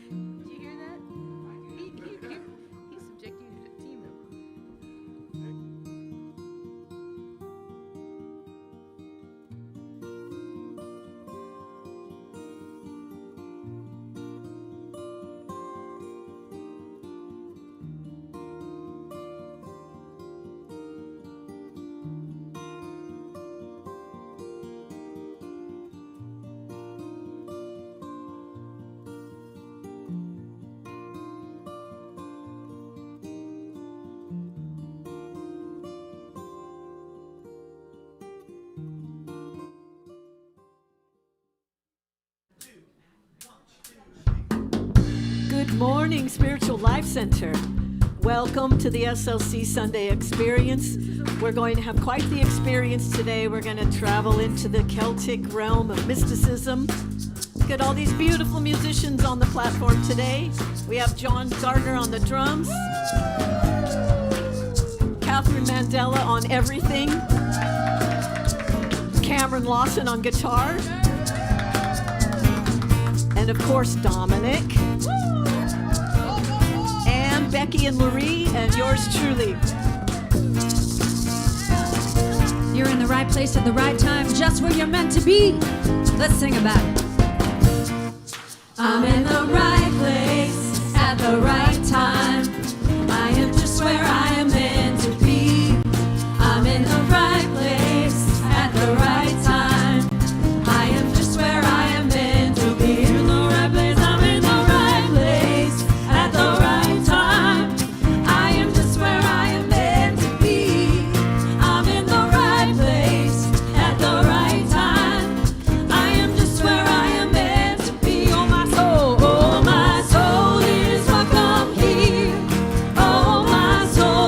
Did you hear that? He subjected you to team up. Good morning, Spiritual Life Center. Welcome to the SLC Sunday Experience. We're going to have quite the experience today. We're going to travel into the Celtic realm of mysticism. Look at all these beautiful musicians on the platform today. We have John Gardner on the drums, Catherine Mandela on everything, Cameron Lawson on guitar, and of course Dominic, and Becky and Marie, and yours truly. You're in the right place at the right time, just where you're meant to be. Let's sing about it. I'm in the right place at the right time. I am just where I am meant to be. I'm in the right place at the right time. I am just where I am meant to be. In the right place, I'm in the right place at the right time. I am just where I am meant to be. I'm in the right place at the right time. I am just where I am meant to be. Oh my soul is welcome here. Oh my soul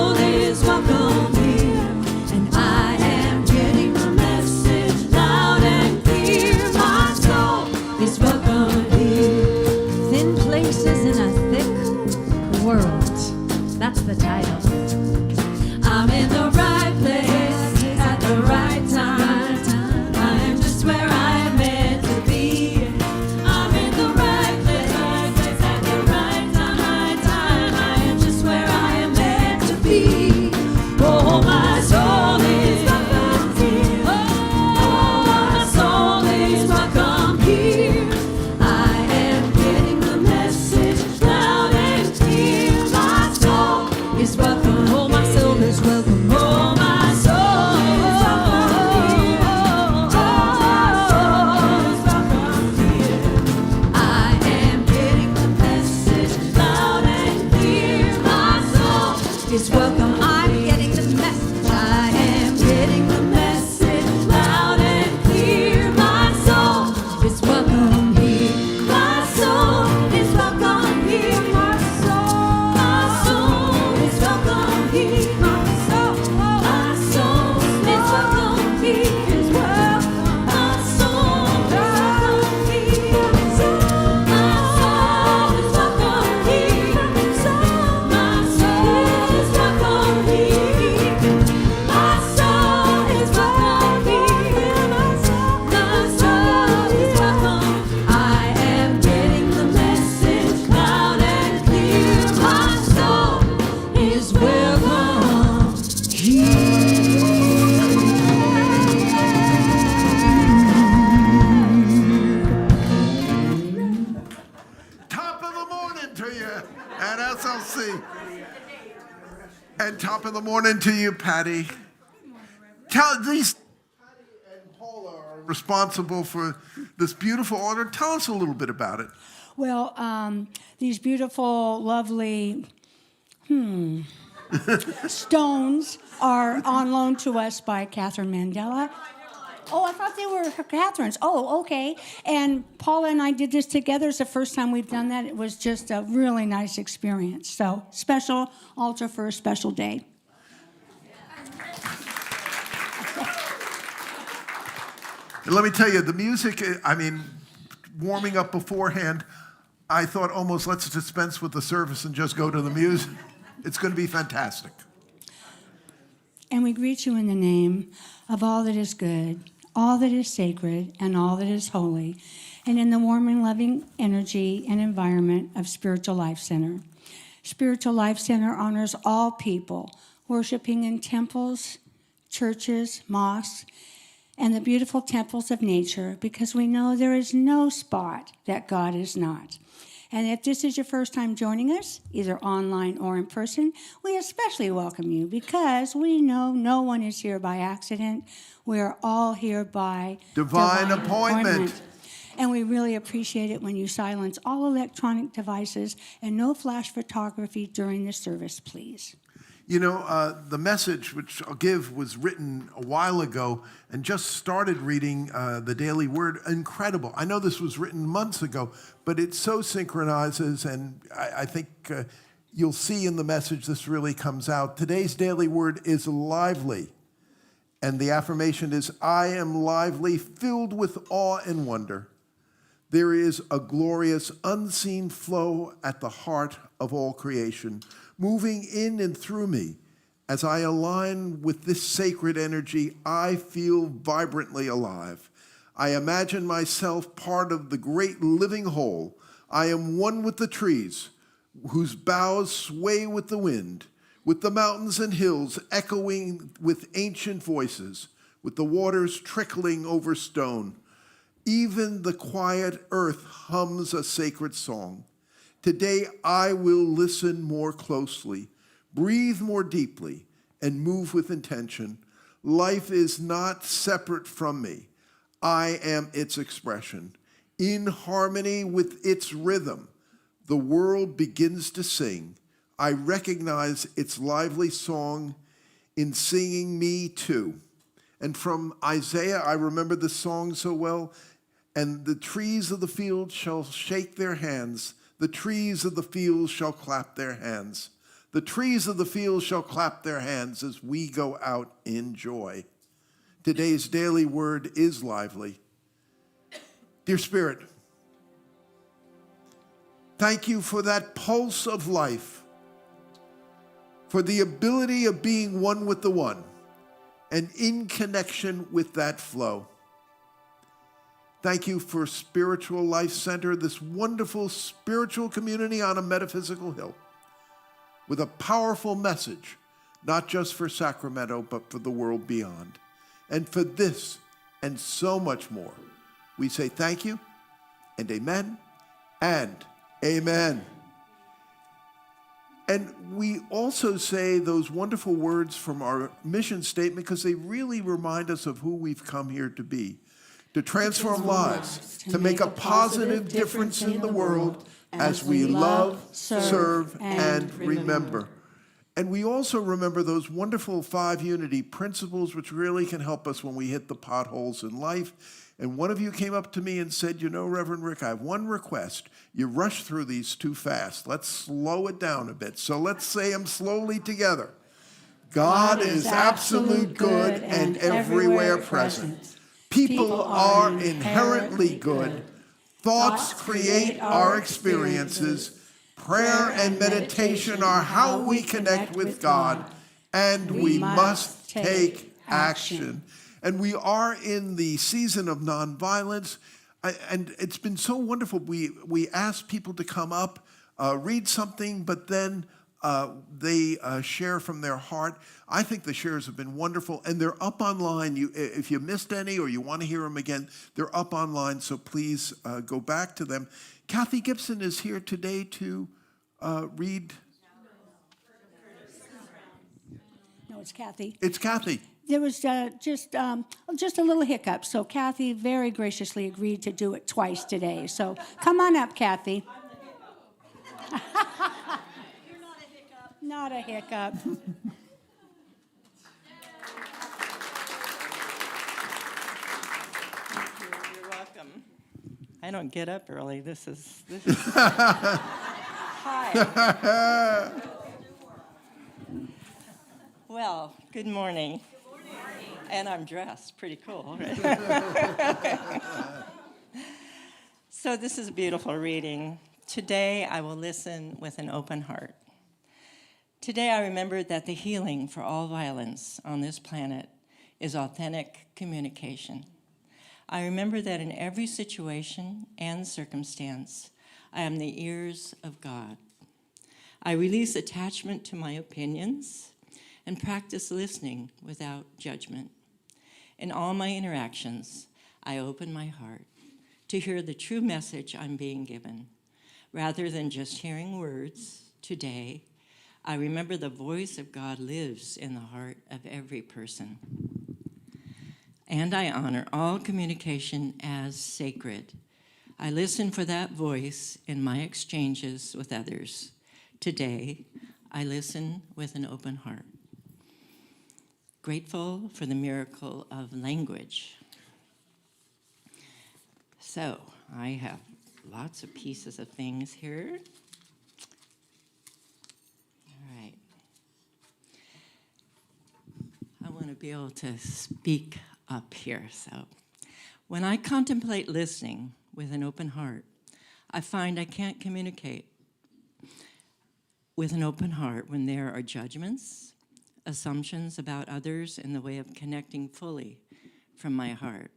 And top of the morning to you, Patty. Tell these Patty and Paula are responsible for this beautiful order. Tell us a little bit about it. Well, these beautiful, lovely stones are on loan to us by Catherine Mandela. Oh, I thought they were Catherine's. Oh, okay. And Paula and I did this together. It's the first time we've done that. It was just a really nice experience. So, special altar for a special day. And let me tell you, the music, warming up beforehand, I thought almost let's dispense with the service and just go to the music. It's going to be fantastic. And we greet you in the name of all that is good, all that is sacred, and all that is holy, and in the warm and loving energy and environment of Spiritual Life Center. Spiritual Life Center honors all people worshiping in temples, churches, mosques, and the beautiful temples of nature, because we know there is no spot that God is not. And if this is your first time joining us, either online or in person, we especially welcome you because we know no one is here by accident. We are all here by divine appointment. And we really appreciate it when you silence all electronic devices and no flash photography during the service, please. You know, the message which I'll give was written a while ago and just started reading the Daily Word. Incredible. I know this was written months ago, but it so synchronizes, and I think you'll see in the message this really comes out. Today's Daily Word is lively, and the affirmation is, I am lively, filled with awe and wonder. There is a glorious, unseen flow at the heart of all creation, moving in and through me. As I align with this sacred energy, I feel vibrantly alive. I imagine myself part of the great living whole. I am one with the trees, whose boughs sway with the wind, with the mountains and hills echoing with ancient voices, with the waters trickling over stone. Even the quiet earth hums a sacred song. Today, I will listen more closely, breathe more deeply, and move with intention. Life is not separate from me. I am its expression. In harmony with its rhythm, the world begins to sing. I recognize its lively song in singing me too. And from Isaiah, I remember the song so well. And the trees of the field shall shake their hands. The trees of the field shall clap their hands. The trees of the field shall clap their hands as we go out in joy. Today's daily word is lively. Dear Spirit, thank you for that pulse of life, for the ability of being one with the one and in connection with that flow. Thank you for Spiritual Life Center, this wonderful spiritual community on a metaphysical hill with a powerful message, not just for Sacramento, but for the world beyond. And for this and so much more, we say thank you and amen and amen. And we also say those wonderful words from our mission statement because they really remind us of who we've come here to be. To transform lives, to make a positive difference in the world as we love, serve, and remember. And we also remember those wonderful 5 unity principles which really can help us when we hit the potholes in life. And one of you came up to me and said, you know, Reverend Rick, I have one request. You rush through these too fast. Let's slow it down a bit. So let's say them slowly together. God is absolute good and everywhere present. People are inherently good. Thoughts create our experiences. Prayer and meditation are how we connect with God, and we must take action. And we are in the season of nonviolence, and it's been so wonderful. We ask people to come up, read something, but then they share from their heart. I think the shares have been wonderful, and they're up online. If you missed any or you want to hear them again, they're up online, so please go back to them. Kathy Gibson is here today to read. No, it's Kathy. It's Kathy. There was just a little hiccup, so Kathy very graciously agreed to do it twice today. So come on up, Kathy. You're not a hiccup. Not a hiccup. You're welcome. I don't get up early. This is Hi. Well, good morning. And I'm dressed pretty cool, right? So this is a beautiful reading. Today I will listen with an open heart. Today I remembered that the healing for all violence on this planet is authentic communication. I remember that in every situation and circumstance, I am the ears of God. I release attachment to my opinions and practice listening without judgment. In all my interactions, I open my heart to hear the true message I'm being given. Rather than just hearing words, today, I remember the voice of God lives in the heart of every person. And I honor all communication as sacred. I listen for that voice in my exchanges with others. Today, I listen with an open heart. Grateful for the miracle of language. So, I have lots of pieces of things here. All right. I want to be able to speak up here. So, when I contemplate listening with an open heart, I find I can't communicate with an open heart when there are judgments, assumptions about others in the way of connecting fully from my heart.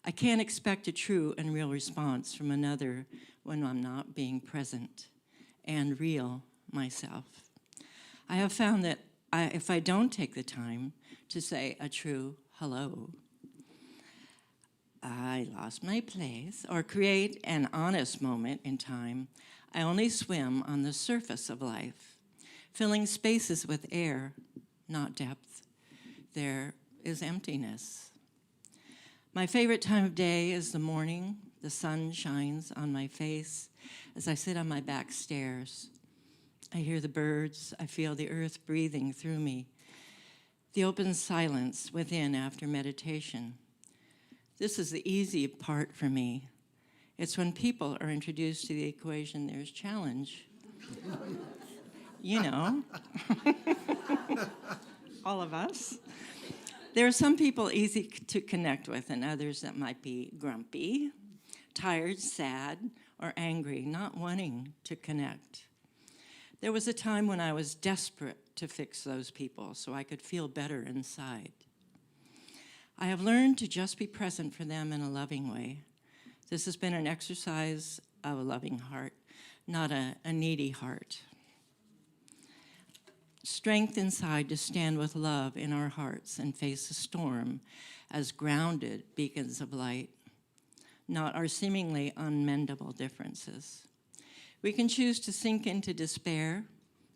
I can't expect a true and real response from another when I'm not being present and real myself. I have found that if I don't take the time to say a true hello, I lost my place, or create an honest moment in time, I only swim on the surface of life, filling spaces with air, not depth. There is emptiness. My favorite time of day is the morning. The sun shines on my face as I sit on my back stairs. I hear the birds. I feel the earth breathing through me. The open silence within after meditation. This is the easy part for me. It's when people are introduced to the equation, there's challenge. You know, all of us. There are some people easy to connect with and others that might be grumpy, tired, sad, or angry, not wanting to connect. There was a time when I was desperate to fix those people so I could feel better inside. I have learned to just be present for them in a loving way. This has been an exercise of a loving heart, not a needy heart. Strength inside to stand with love in our hearts and face the storm as grounded beacons of light, not our seemingly unmendable differences. We can choose to sink into despair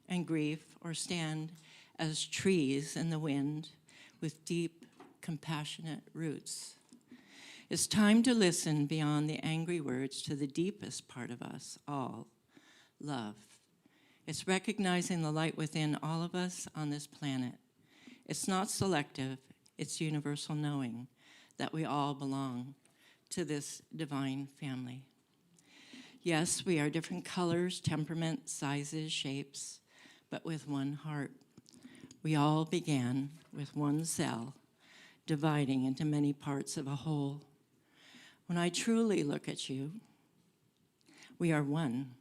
and grief or stand as trees in the wind with deep, compassionate roots. It's time to listen beyond the angry words to the deepest part of us all, love. It's recognizing the light within all of us on this planet. It's not selective, it's universal knowing that we all belong to this divine family. Yes, we are different colors, temperaments, sizes, shapes, but with one heart. We all began with one cell, dividing into many parts of a whole. When I truly look at you, we are one.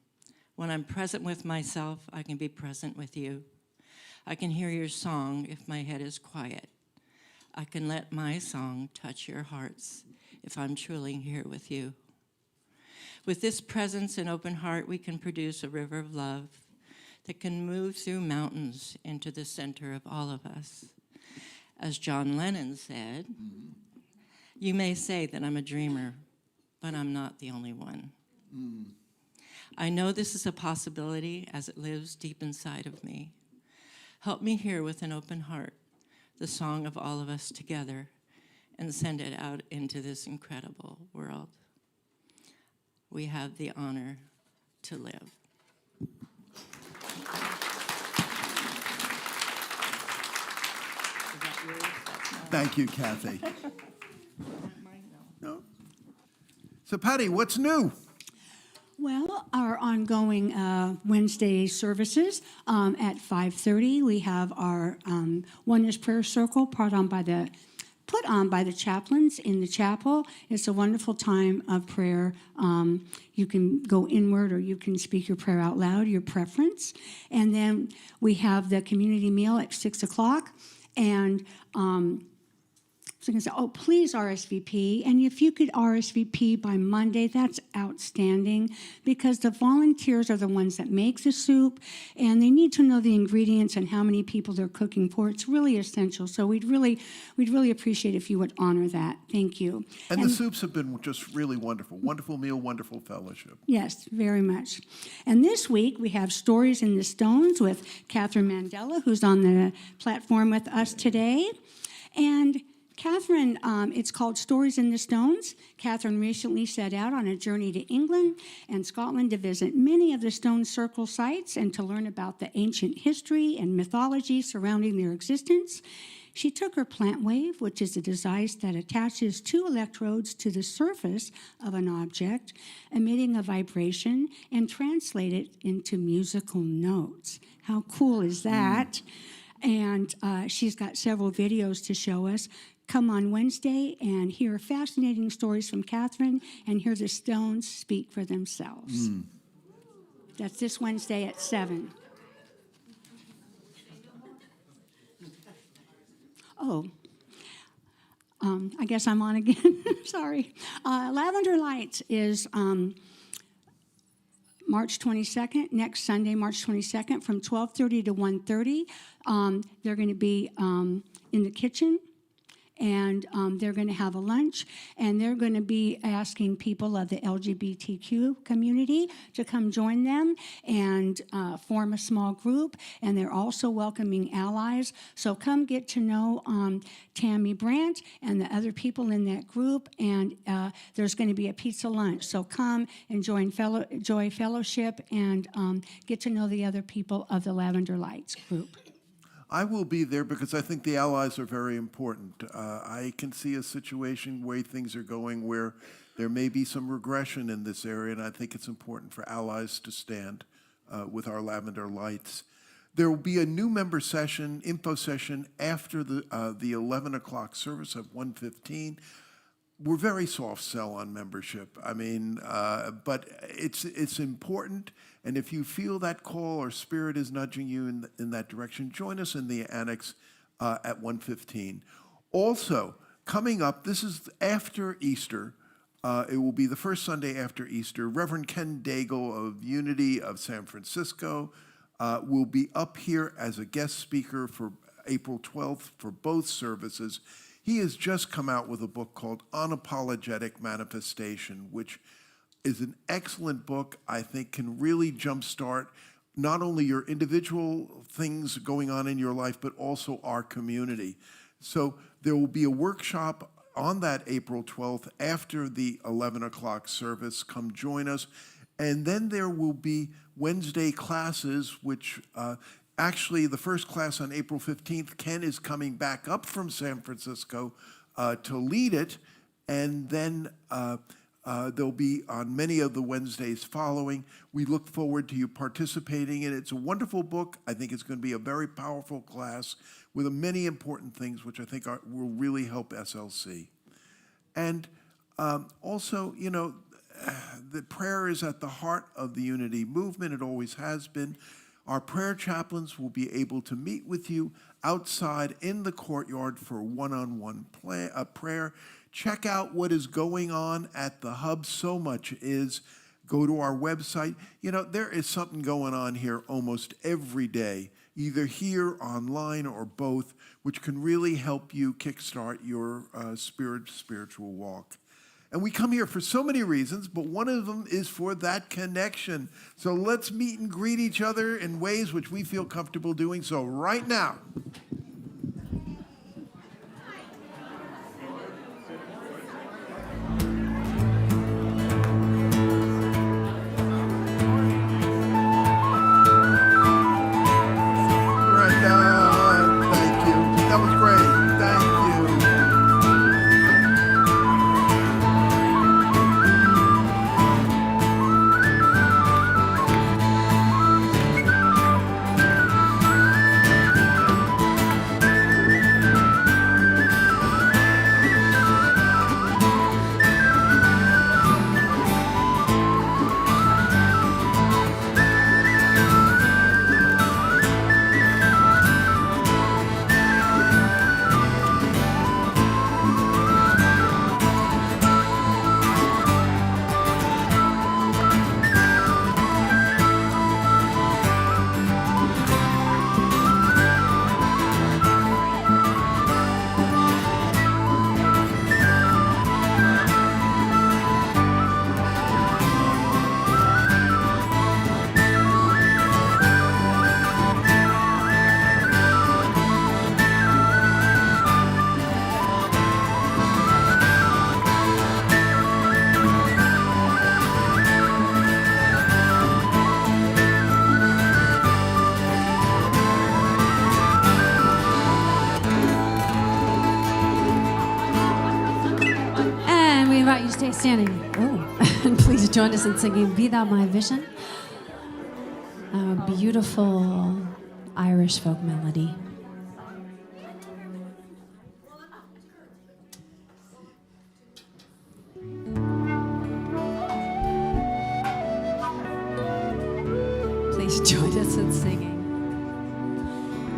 When I'm present with myself, I can be present with you. I can hear your song if my head is quiet. I can let my song touch your hearts if I'm truly here with you. With this presence and open heart, we can produce a river of love that can move through mountains into the center of all of us. As John Lennon said, you may say that I'm a dreamer, but I'm not the only one. I know this is a possibility as it lives deep inside of me. Help me hear with an open heart the song of all of us together and send it out into this incredible world. We have the honor to live. Thank you, Kathy. No. So, Patty, what's new? Well, our ongoing Wednesday services at 5:30, we have our Oneness Prayer Circle put on by the chaplains in the chapel. It's a wonderful time of prayer. You can go inward or you can speak your prayer out loud, your preference. And then we have the community meal at 6 o'clock. And so you can say, oh, please RSVP. And if you could RSVP by Monday, that's outstanding because the volunteers are the ones that make the soup and they need to know the ingredients and how many people they're cooking for. It's really essential. So we'd really appreciate if you would honor that. Thank you. And the soups have been just really wonderful. Wonderful meal, wonderful fellowship. Yes, very much. And this week we have Stories in the Stones with Catherine Mandela, who's on the platform with us today. And Catherine, it's called Stories in the Stones. Catherine recently set out on a journey to England and Scotland to visit many of the stone circle sites and to learn about the ancient history and mythology surrounding their existence. She took her plant wave, which is a device that attaches two electrodes to the surface of an object, emitting a vibration, and translate it into musical notes. How cool is that? And she's got several videos to show us. Come on Wednesday and hear fascinating stories from Catherine and hear the stones speak for themselves. That's this Wednesday at 7. Oh, I guess I'm on again. Sorry. Lavender Lights is March 22nd, next Sunday, March 22nd, from 12:30 to 1:30. They're going to be in the kitchen. And they're going to have a lunch, and they're going to be asking people of the LGBTQ community to come join them and form a small group, and they're also welcoming allies. So come get to know Tammy Brandt and the other people in that group, and there's going to be a pizza lunch. So come and join fellowship and get to know the other people of the Lavender Lights group. I will be there because I think the allies are very important. I can see a situation where things are going where there may be some regression in this area, and I think it's important for allies to stand with our Lavender Lights. There will be a new member session, info session, after the 11 o'clock service at 1:15. We're very soft sell on membership. I mean, but it's important. And if you feel that call or spirit is nudging you in that direction, join us in the annex at 1:15. Also, coming up, this is after Easter. It will be the first Sunday after Easter. Reverend Ken Daigle of Unity of San Francisco will be up here as a guest speaker for April 12th for both services. He has just come out with a book called Unapologetic Manifestation, which is an excellent book. I think can really jumpstart not only your individual things going on in your life, but also our community. So there will be a workshop on that April 12th after the 11 o'clock service. Come join us. And then there will be Wednesday classes, which actually the first class on April 15th, Ken is coming back up from San Francisco to lead it. And then they'll be on many of the Wednesdays following. We look forward to you participating in it. It's a wonderful book. I think it's going to be a very powerful class with many important things, which I think will really help SLC. And also, you know, the prayer is at the heart of the Unity movement. It always has been. Our prayer chaplains will be able to meet with you outside in the courtyard for one-on-one prayer. Check out what is going on at the hub. So much is. Go to our website. You know, there is something going on here almost every day, either here, online, or both, which can really help you kickstart your spiritual walk. And we come here for so many reasons, but one of them is for that connection. So let's meet and greet each other in ways which we feel comfortable doing so right now. Thank you. That was great. Thank you. And we invite you to stay standing. Oh, and please join us in singing Be Thou My Vision, a beautiful Irish folk melody. Please join us in singing.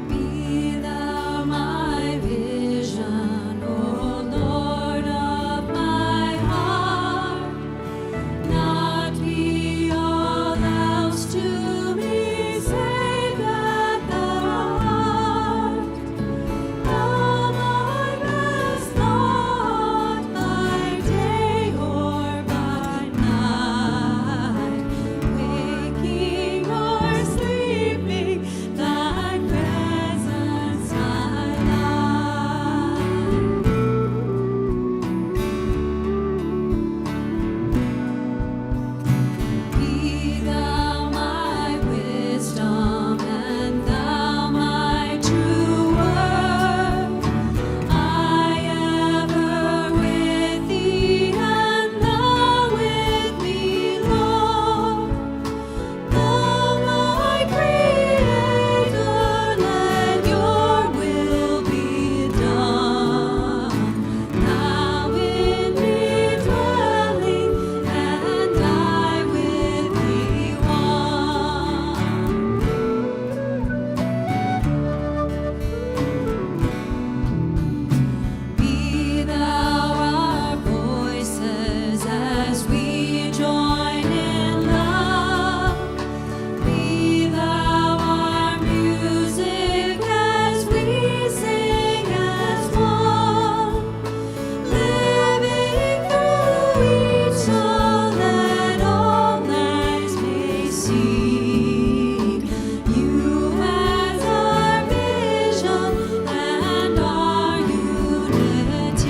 Be thou my vision, O Lord of my heart, not be all else to me save that thou art. Thou my best thought by day or by night, waking or sleeping, thy presence my life. Be thou my wisdom, and thou my true word. I ever with thee, and thou with me, Lord. Thou my Creator, let your will be done. Thou in me dwelling, and I with thee one. Be thou our voices as we join in love. Be thou our music as we sing as one. Living through each soul that all eyes may see. You as our vision and our unity.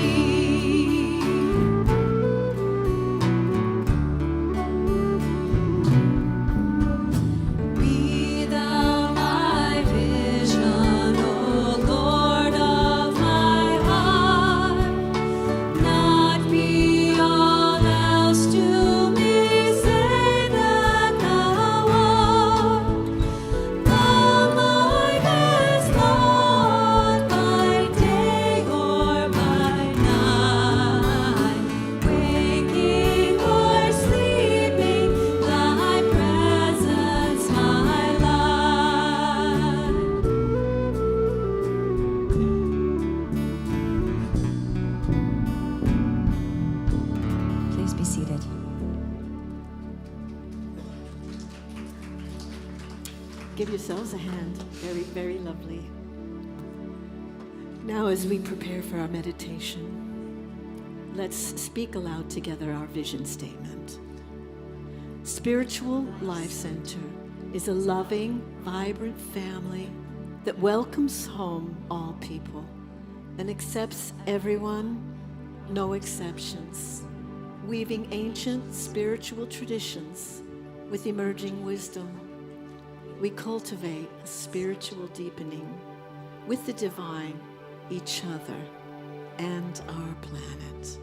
Be thou my vision, O Lord of my heart, not be all else to me save that thou art. Thou my best thought by day or by night, waking or sleeping, thy presence my life. Please be seated. Give yourselves a hand. Very, very lovely. Now, as we prepare for our meditation, let's speak aloud together our vision statement. Spiritual Life Center is a loving, vibrant family that welcomes home all people and accepts everyone, no exceptions, weaving ancient spiritual traditions with emerging wisdom. We cultivate a spiritual deepening with the divine, each other, and our planet.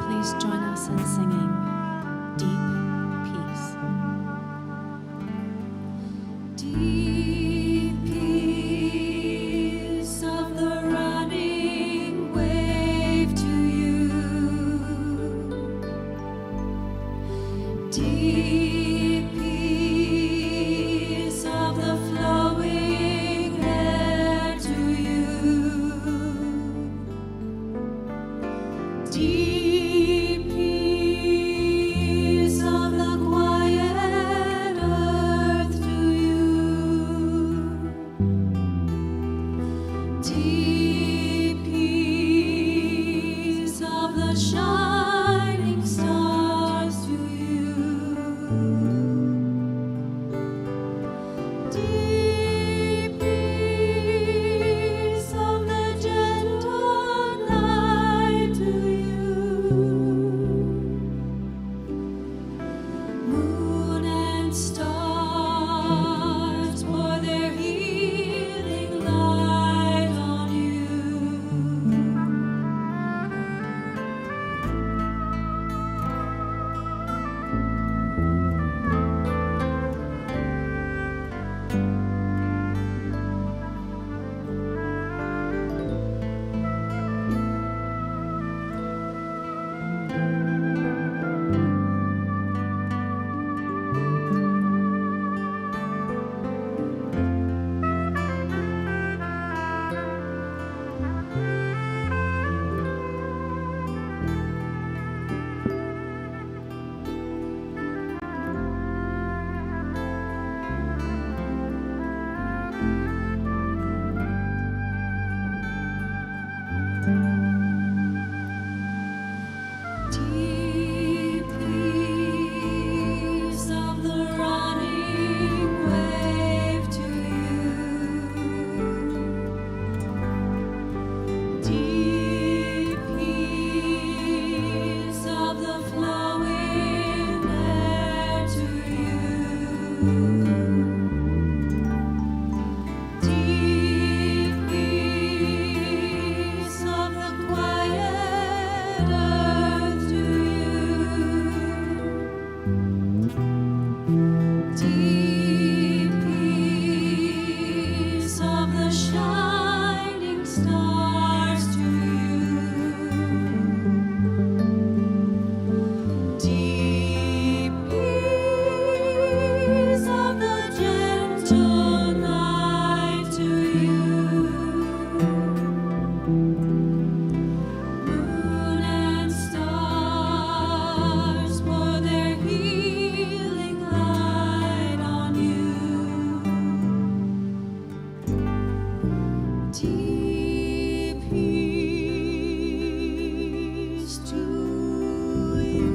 Please join us in singing Deep Peace. Deep peace of the running wave to you. Deep peace of the flowing air to you. Deep peace of the quiet earth to you. Deep peace of the shining stars to you. Deep peace of the gentle night to you. Moon and stars pour their healing light on you. Deep peace of the running wave to you. Deep peace of the flowing air to you. Deep peace of the quiet earth to you. Deep peace of the shining stars to you. Deep peace of the gentle night to you. Moon and stars pour their healing light on you. Deep peace to you.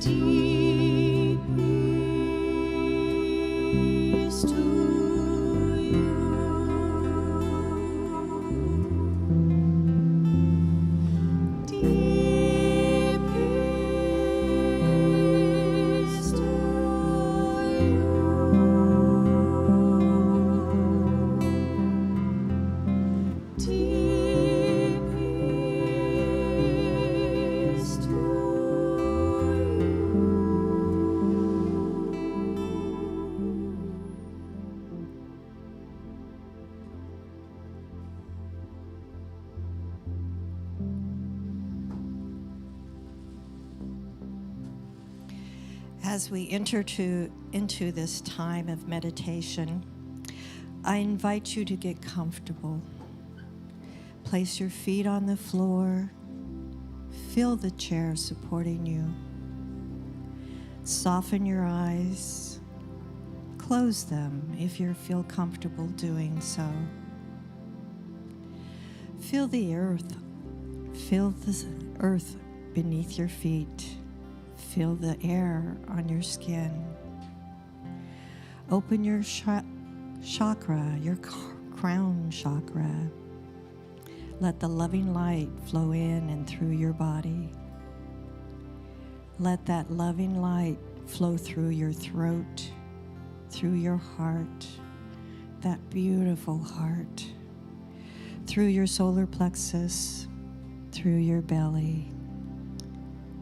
Deep As we enter into this time of meditation, I invite you to get comfortable. Place your feet on the floor. Feel the chair supporting you. Soften your eyes. Close them if you feel comfortable doing so. Feel the earth. Feel the earth beneath your feet. Feel the air on your skin. Open your chakra, your crown chakra. Let the loving light flow in and through your body. Let that loving light flow through your throat, through your heart, that beautiful heart, through your solar plexus, through your belly,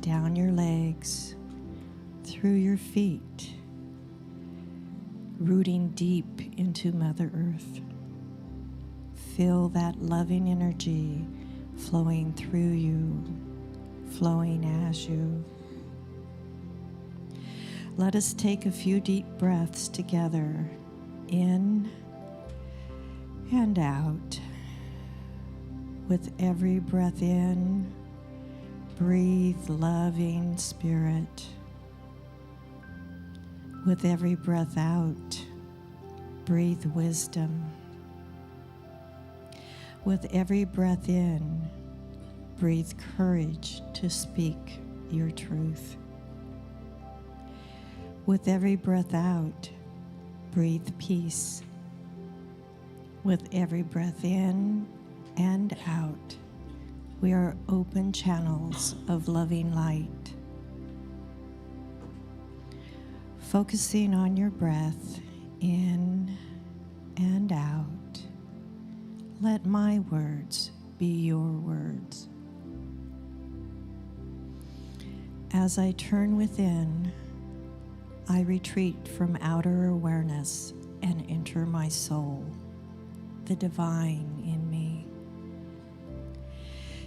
down your legs, through your feet, rooting deep into Mother Earth. Feel that loving energy flowing through you, flowing as you. Let us take a few deep breaths together, in and out. With every breath in, breathe loving spirit. With every breath out, breathe wisdom. With every breath in, breathe courage to speak your truth. With every breath out, breathe peace. With every breath in and out, we are open channels of loving light. Focusing on your breath in and out, let my words be your words. As I turn within, I retreat from outer awareness and enter my soul, the divine in me.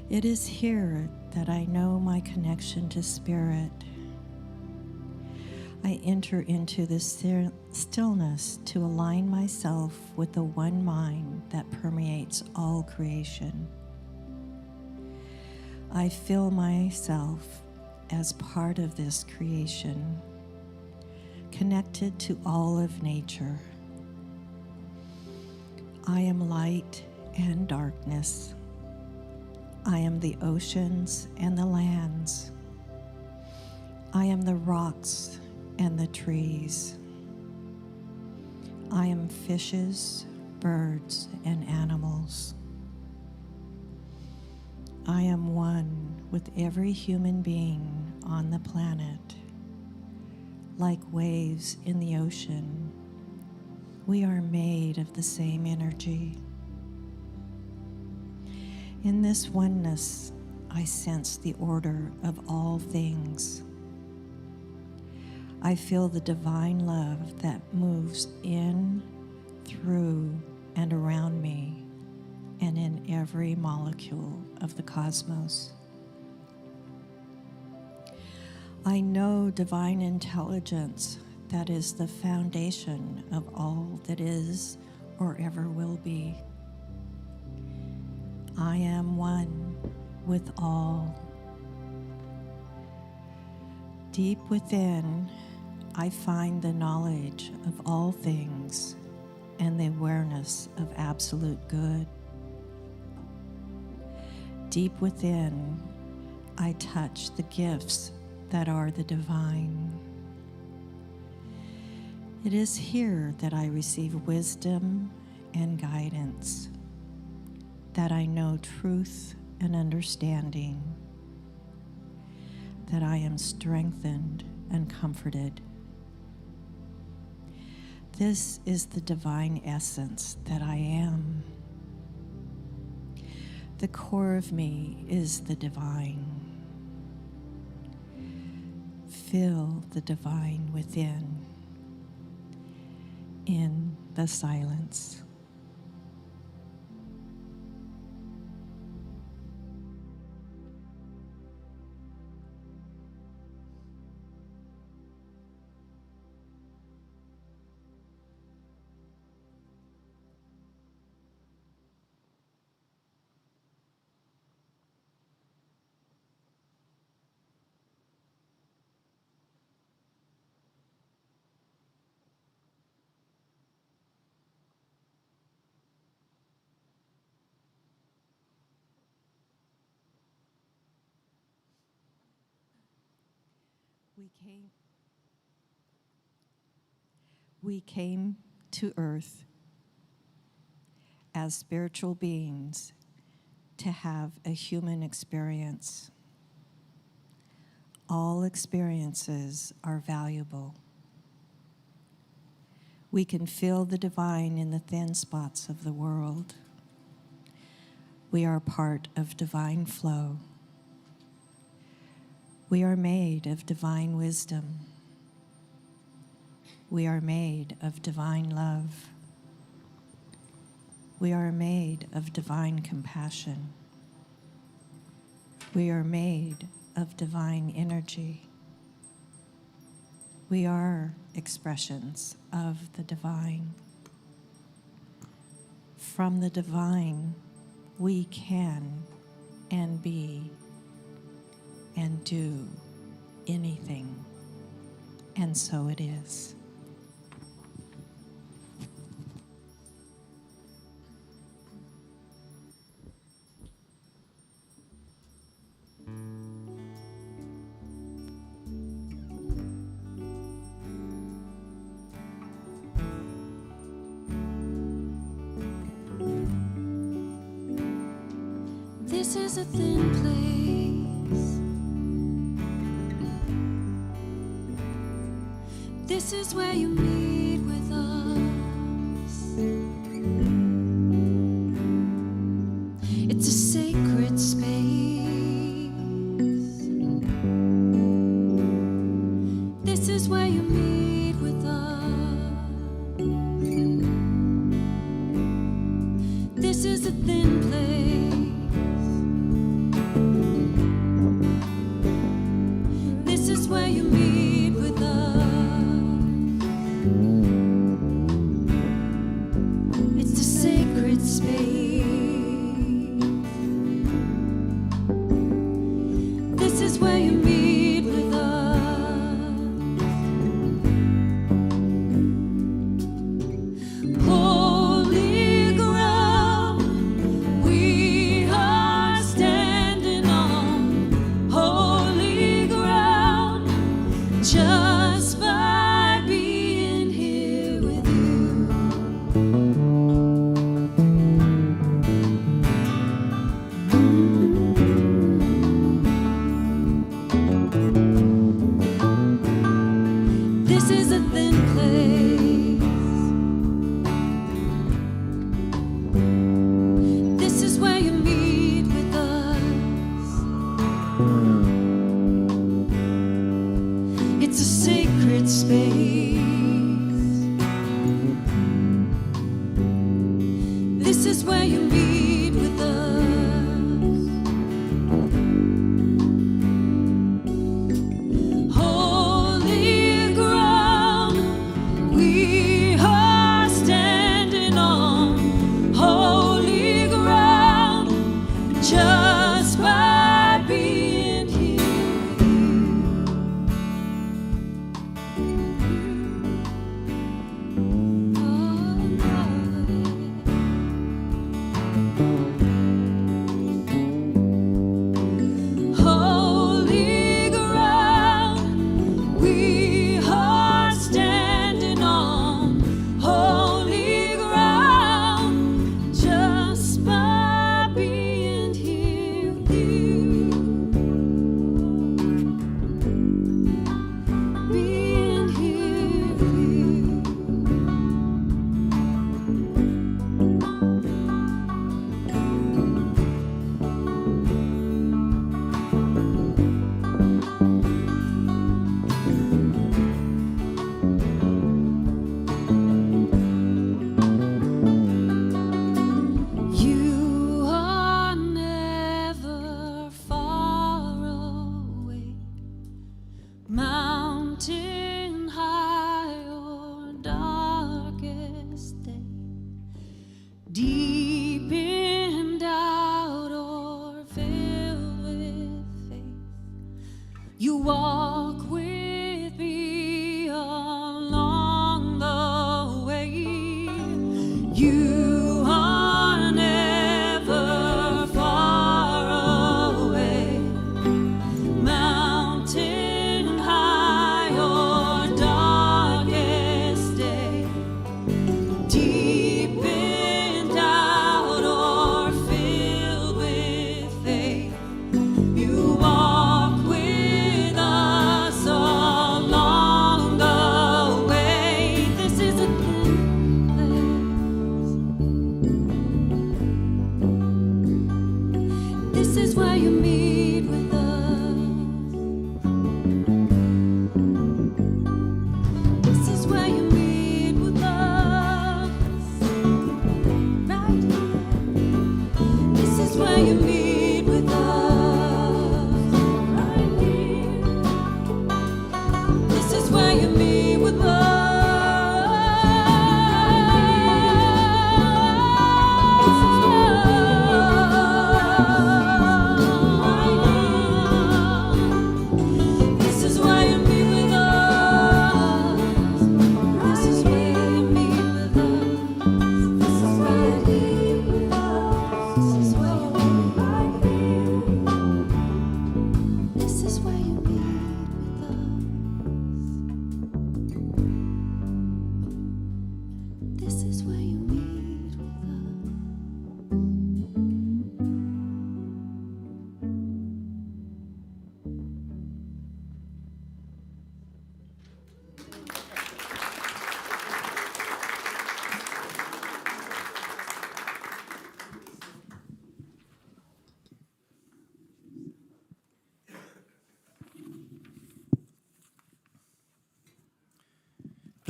It is here that I know my connection to spirit. I enter into this stillness to align myself with the one mind that permeates all creation. I feel myself as part of this creation, connected to all of nature. I am light and darkness. I am the oceans and the lands. I am the rocks and the trees. I am fishes, birds, and animals. I am one with every human being on the planet. Like waves in the ocean, we are made of the same energy. In this oneness, I sense the order of all things. I feel the divine love that moves in, through, and around me, and in every molecule of the cosmos. I know divine intelligence that is the foundation of all that is or ever will be. I am one with all. Deep within, I find the knowledge of all things and the awareness of absolute good. Deep within, I touch the gifts that are the divine. It is here that I receive wisdom and guidance, that I know truth and understanding, that I am strengthened and comforted. This is the divine essence that I am. The core of me is the divine. Feel the divine within, in the silence. We came to earth as spiritual beings to have a human experience. All experiences are valuable. We can feel the divine in the thin spots of the world. We are part of divine flow. We are made of divine wisdom. We are made of divine love. We are made of divine compassion. We are made of divine energy. We are expressions of the divine. From the divine, we can and be and do anything, and so it is. This is a thin place. This is where you meet with us. It's a sacred space. This is where you meet with us. This is a thin place. This is where you meet with us. It's a sacred space. This is where you meet with us. Holy ground, we are standing on holy ground, just by being here with you. This is a thin place. This is where you meet with us. It's a sacred space. This is where you meet with us. Holy ground, we are standing on holy ground, just by being here with you.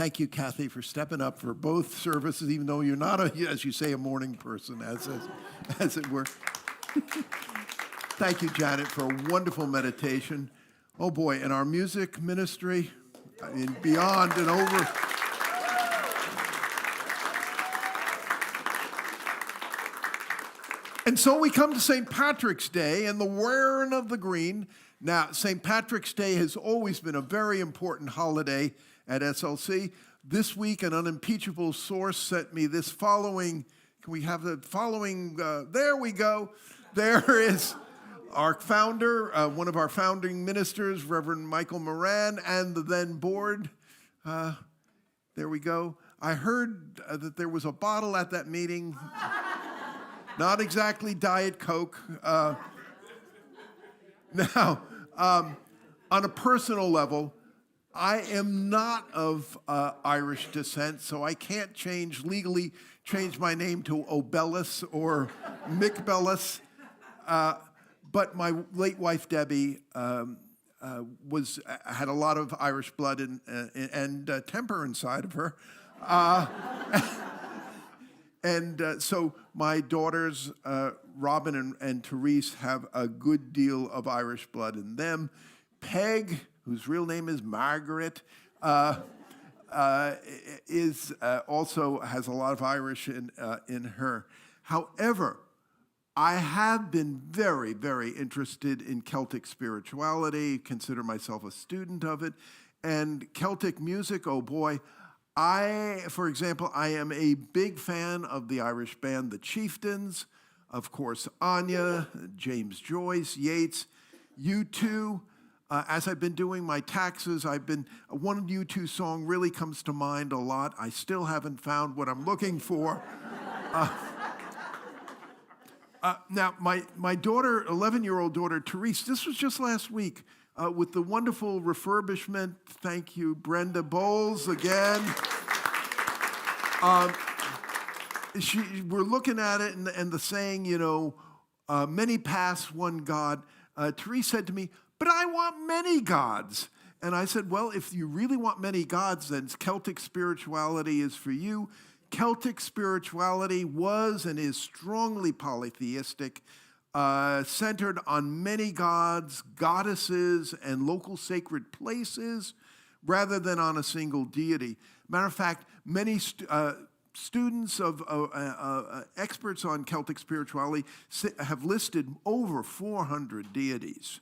Thank you, Kathy, for stepping up for both services, even though you're not, as you say, a morning person, as it were. Thank you, Janet, for a wonderful meditation. Oh, boy, and our music ministry, I mean, beyond and over. And so we come to St. Patrick's Day and the wearing of the green. Now, St. Patrick's Day has always been a very important holiday at SLC. This week, an unimpeachable source sent me this following. Can we have the following? There we go. There is our founder, one of our founding ministers, Reverend Michael Moran, and the then board. There we go. I heard that there was a bottle at that meeting. Not exactly Diet Coke. Now, on a personal level, I am not of Irish descent, so I can't legally change my name to O'Belous or Mick Belous. But my late wife, Debbie, had a lot of Irish blood and temper inside of her. So my daughters, Robin and Therese, have a good deal of Irish blood in them. Peg, whose real name is Margaret, also has a lot of Irish in her. However, I have been very, very interested in Celtic spirituality, consider myself a student of it, and Celtic music, oh boy. For example, I am a big fan of the Irish band The Chieftains, of course, Anya, James Joyce, Yeats, U2. As I've been doing my taxes, one U2 song really comes to mind a lot. I still haven't found what I'm looking for. Now, my daughter, 11-year-old daughter, Therese, this was just last week, with the wonderful refurbishment. Thank you, Brenda Bowles, again. We're looking at it, and the saying, many paths, one God. Therese said to me, but I want many gods. And I said, well, if you really want many gods, then Celtic spirituality is for you. Celtic spirituality was and is strongly polytheistic, centered on many gods, goddesses, and local sacred places, rather than on a single deity. Matter of fact, many students of experts on Celtic spirituality have listed over 400 deities.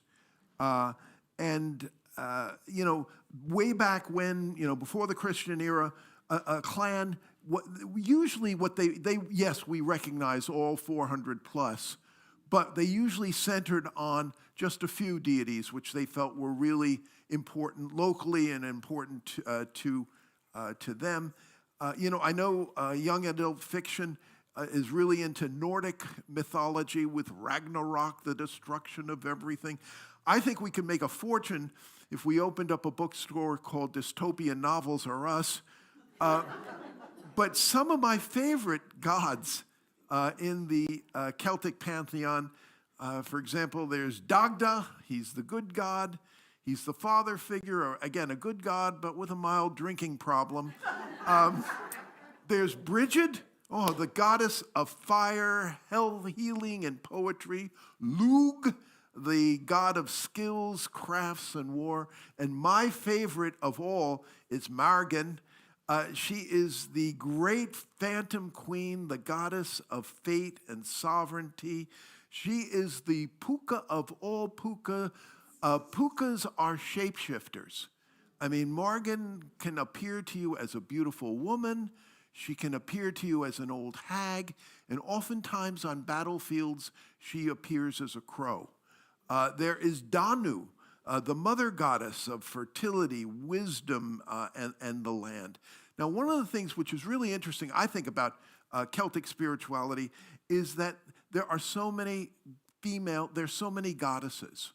Way back when, before the Christian era, a clan, yes, we recognize all 400 plus, but they usually centered on just a few deities, which they felt were really important locally and important to them. I know young adult fiction is really into Nordic mythology with Ragnarok, the destruction of everything. I think we could make a fortune if we opened up a bookstore called Dystopian Novels Are Us. But some of my favorite gods in the Celtic pantheon, for example, there's Dagda. He's the good god. He's the father figure, or again, a good god, but with a mild drinking problem. There's Brigid, the goddess of fire, hell, healing, and poetry. Lugh, the god of skills, crafts, and war. And my favorite of all is Margan. She is the great phantom queen, the goddess of fate and sovereignty. She is the puka of all puka. Pukas are shapeshifters. I mean, Margan can appear to you as a beautiful woman. She can appear to you as an old hag. And oftentimes on battlefields, she appears as a crow. There is Danu, the mother goddess of fertility, wisdom, and the land. Now, one of the things which is really interesting, I think, about Celtic spirituality is that there's so many goddesses.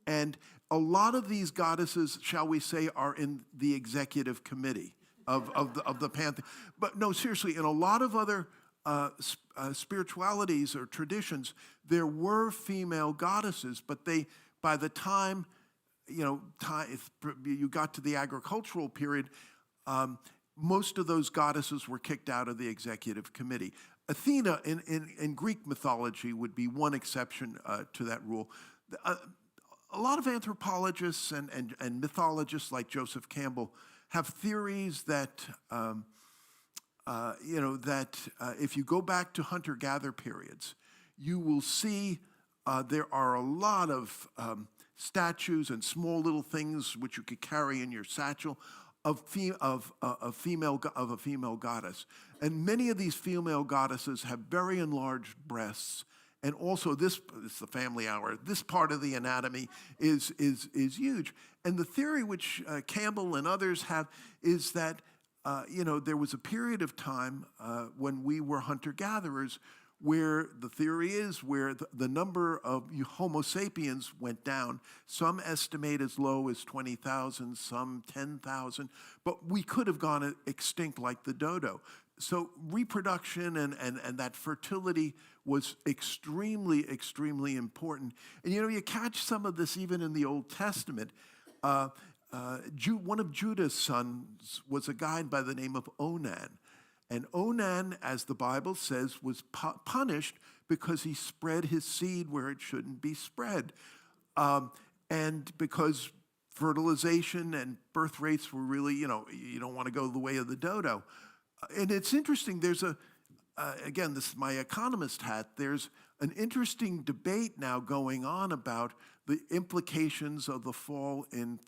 And a lot of these goddesses, shall we say, are in the executive committee of the pantheon. But no, seriously, in a lot of other spiritualities or traditions, there were female goddesses, but by the time you got to the agricultural period, most of those goddesses were kicked out of the executive committee. Athena in Greek mythology would be one exception to that rule. A lot of anthropologists and mythologists like Joseph Campbell have theories that, if you go back to hunter-gatherer periods, you will see there are a lot of statues and small little things which you could carry in your satchel of a female goddess. And many of these female goddesses have very enlarged breasts. And also this is the family hour, this part of the anatomy is huge. And the theory which Campbell and others have is that, there was a period of time when we were hunter-gatherers where the theory is where the number of Homo sapiens went down. Some estimate as low as 20,000, some 10,000, but we could have gone extinct like the dodo. So reproduction and that fertility was extremely, extremely important. And you catch some of this even in the Old Testament. One of Judah's sons was a guy by the name of Onan. And Onan, as the Bible says, was punished because he spread his seed where it shouldn't be spread. And because fertilization and birth rates were really, you don't want to go the way of the dodo. And it's interesting, there's again, this is my economist hat, there's an interesting debate now going on about the implications of the fall in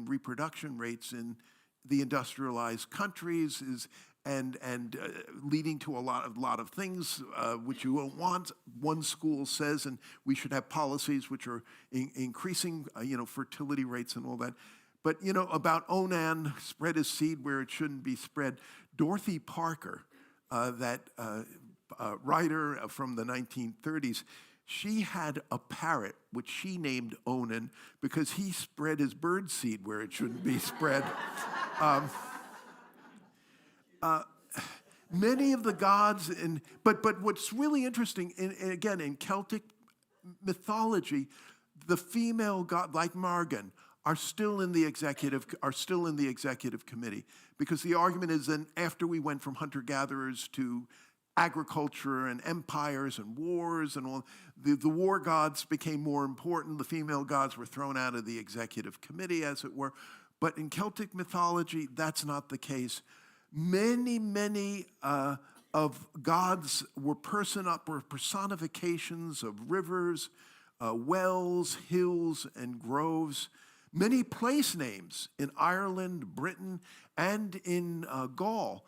reproduction rates in the industrialized countries and leading to a lot of things which you won't want. One school says, and we should have policies which are increasing, fertility rates and all that. But, about Onan, spread his seed where it shouldn't be spread. Dorothy Parker, that writer from the 1930s, she had a parrot which she named Onan because he spread his bird seed where it shouldn't be spread. Many of the gods, but what's really interesting, again, in Celtic mythology, the female god, like Margan, are still in the executive committee, because the argument is that after we went from hunter-gatherers to agriculture and empires and wars and all, the war gods became more important. The female gods were thrown out of the executive committee, as it were. But in Celtic mythology, that's not the case. Many of gods were personifications of rivers, wells, hills, and groves. Many place names in Ireland, Britain, and in Gaul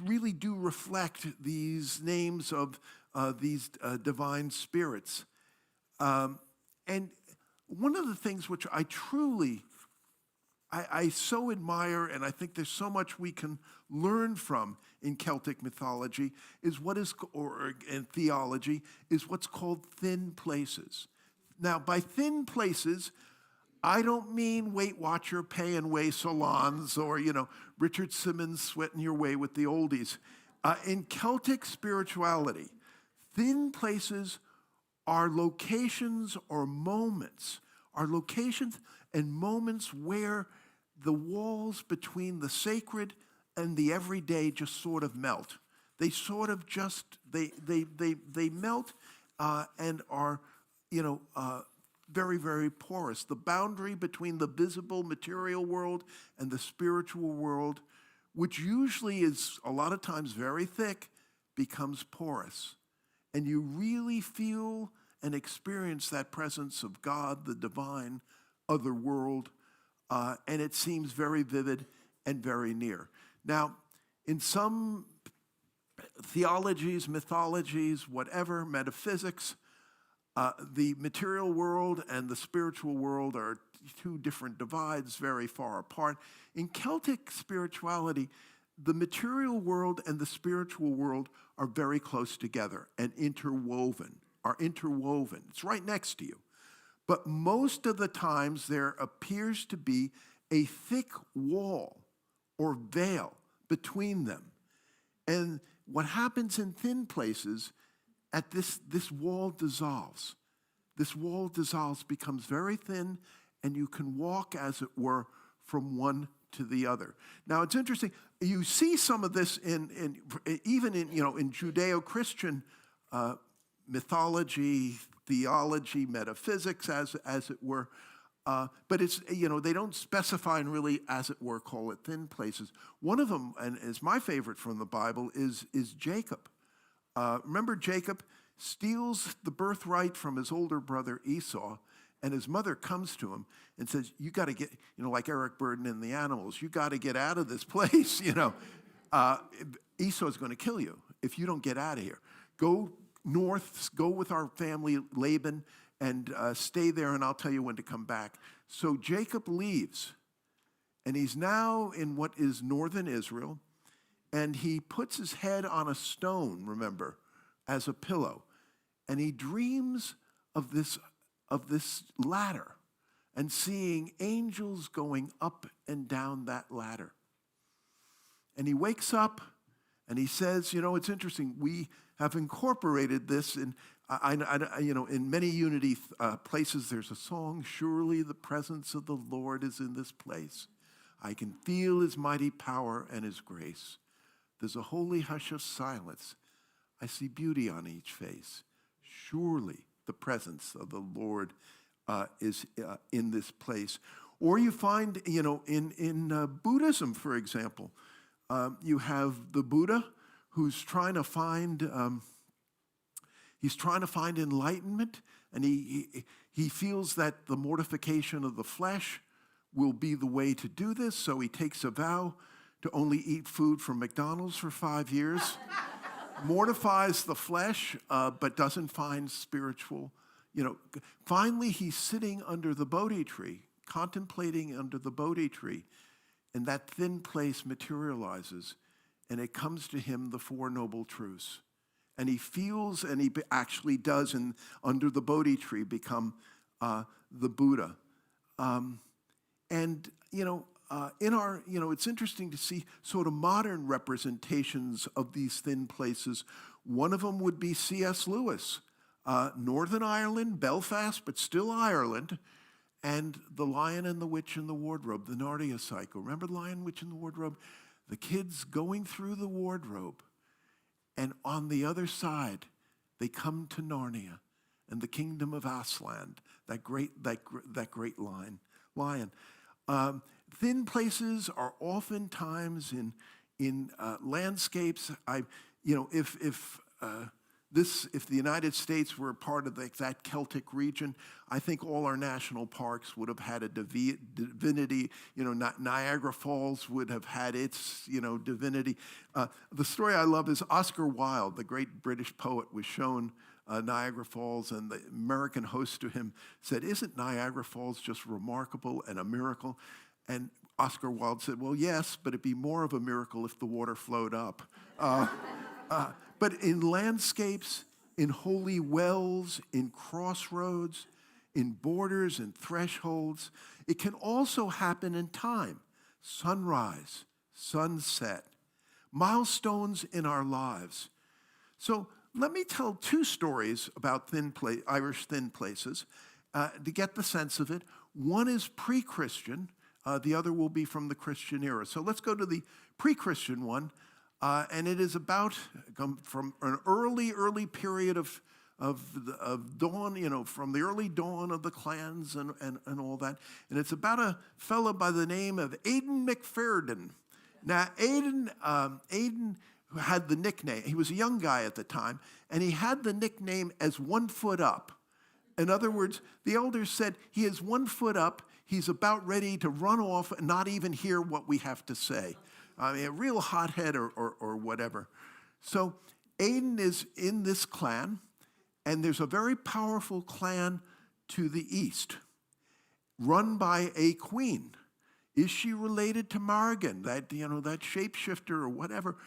really do reflect these names of these divine spirits. And one of the things which I so admire, and I think there's so much we can learn from in Celtic mythology, is and theology, is what's called thin places. Now, by thin places, I don't mean Weight Watcher, pay and weigh salons, or, Richard Simmons sweating your way with the oldies. In Celtic spirituality, thin places are locations or moments, and moments where the walls between the sacred and the everyday just sort of melt. They sort of just, they melt and are, very, very porous. The boundary between the visible material world and the spiritual world, which usually is a lot of times very thick, becomes porous. And you really feel and experience that presence of God, the divine, other world, and it seems very vivid and very near. Now, in some theologies, mythologies, whatever, metaphysics, the material world and the spiritual world are two different divides, very far apart. In Celtic spirituality, the material world and the spiritual world are very close together and interwoven. It's right next to you. But most of the times there appears to be a thick wall or veil between them. And what happens in thin places, at this wall dissolves. This wall dissolves, becomes very thin, and you can walk, as it were, from one to the other. Now, it's interesting. You see some of this even in Judeo-Christian mythology, theology, metaphysics, as it were. But it's, they don't specify and really, as it were, call it thin places. One of them, and is my favorite from the Bible, is Jacob. Remember, Jacob steals the birthright from his older brother Esau, and his mother comes to him and says, you got to get, like Eric Burden in The Animals, you got to get out of this place, Esau's going to kill you if you don't get out of here. Go north, go with our family, Laban, and stay there, and I'll tell you when to come back. So Jacob leaves, and he's now in what is northern Israel, and he puts his head on a stone, remember, as a pillow, and he dreams of this ladder and seeing angels going up and down that ladder. And he wakes up, and he says, it's interesting, we have incorporated this in in many Unity places. There's a song, surely the presence of the Lord is in this place. I can feel his mighty power and his grace. There's a holy hush of silence. I see beauty on each face. Surely the presence of the Lord is in this place. Or you find, in Buddhism, for example, you have the Buddha who's trying to find enlightenment, and he feels that the mortification of the flesh will be the way to do this, so he takes a vow to only eat food from McDonald's for 5 years, mortifies the flesh, but doesn't find spiritual, Finally, he's sitting under the Bodhi tree, contemplating under the Bodhi tree, and that thin place materializes, and it comes to him the Four Noble Truths. And he feels, and he actually does, under the Bodhi tree, become the Buddha. It's interesting to see sort of modern representations of these thin places. One of them would be C.S. Lewis, Northern Ireland, Belfast, but still Ireland, and The Lion and the Witch in the Wardrobe, the Narnia cycle. Remember The Lion, Witch in the Wardrobe? The kids going through the wardrobe, and on the other side, they come to Narnia and the kingdom of Aslan, that great lion. Thin places are oftentimes in landscapes. If the United States were a part of that Celtic region, I think all our national parks would have had a divinity. Niagara Falls would have had its, divinity. The story I love is Oscar Wilde, the great British poet, was shown Niagara Falls, and the American host to him said, "Isn't Niagara Falls just remarkable and a miracle?" And Oscar Wilde said, "Well, yes, but it'd be more of a miracle if the water flowed up." But in landscapes, in holy wells, in crossroads, in borders and thresholds, it can also happen in time. Sunrise, sunset, milestones in our lives. So let me tell two stories about Irish thin places to get the sense of it. One is pre-Christian. The other will be from the Christian era. So let's go to the pre-Christian one. And it is about from an early period of dawn, from the early dawn of the clans and all that. And it's about a fellow by the name of Aidan McFerrin. Now, Aidan had the nickname, he was a young guy at the time, and he had the nickname as 1 foot up. In other words, the elders said, he is 1 foot up, he's about ready to run off and not even hear what we have to say. I mean, a real hothead or whatever. So Aidan is in this clan, and there's a very powerful clan to the east, run by a queen. Is she related to Margan, that shapeshifter or whatever?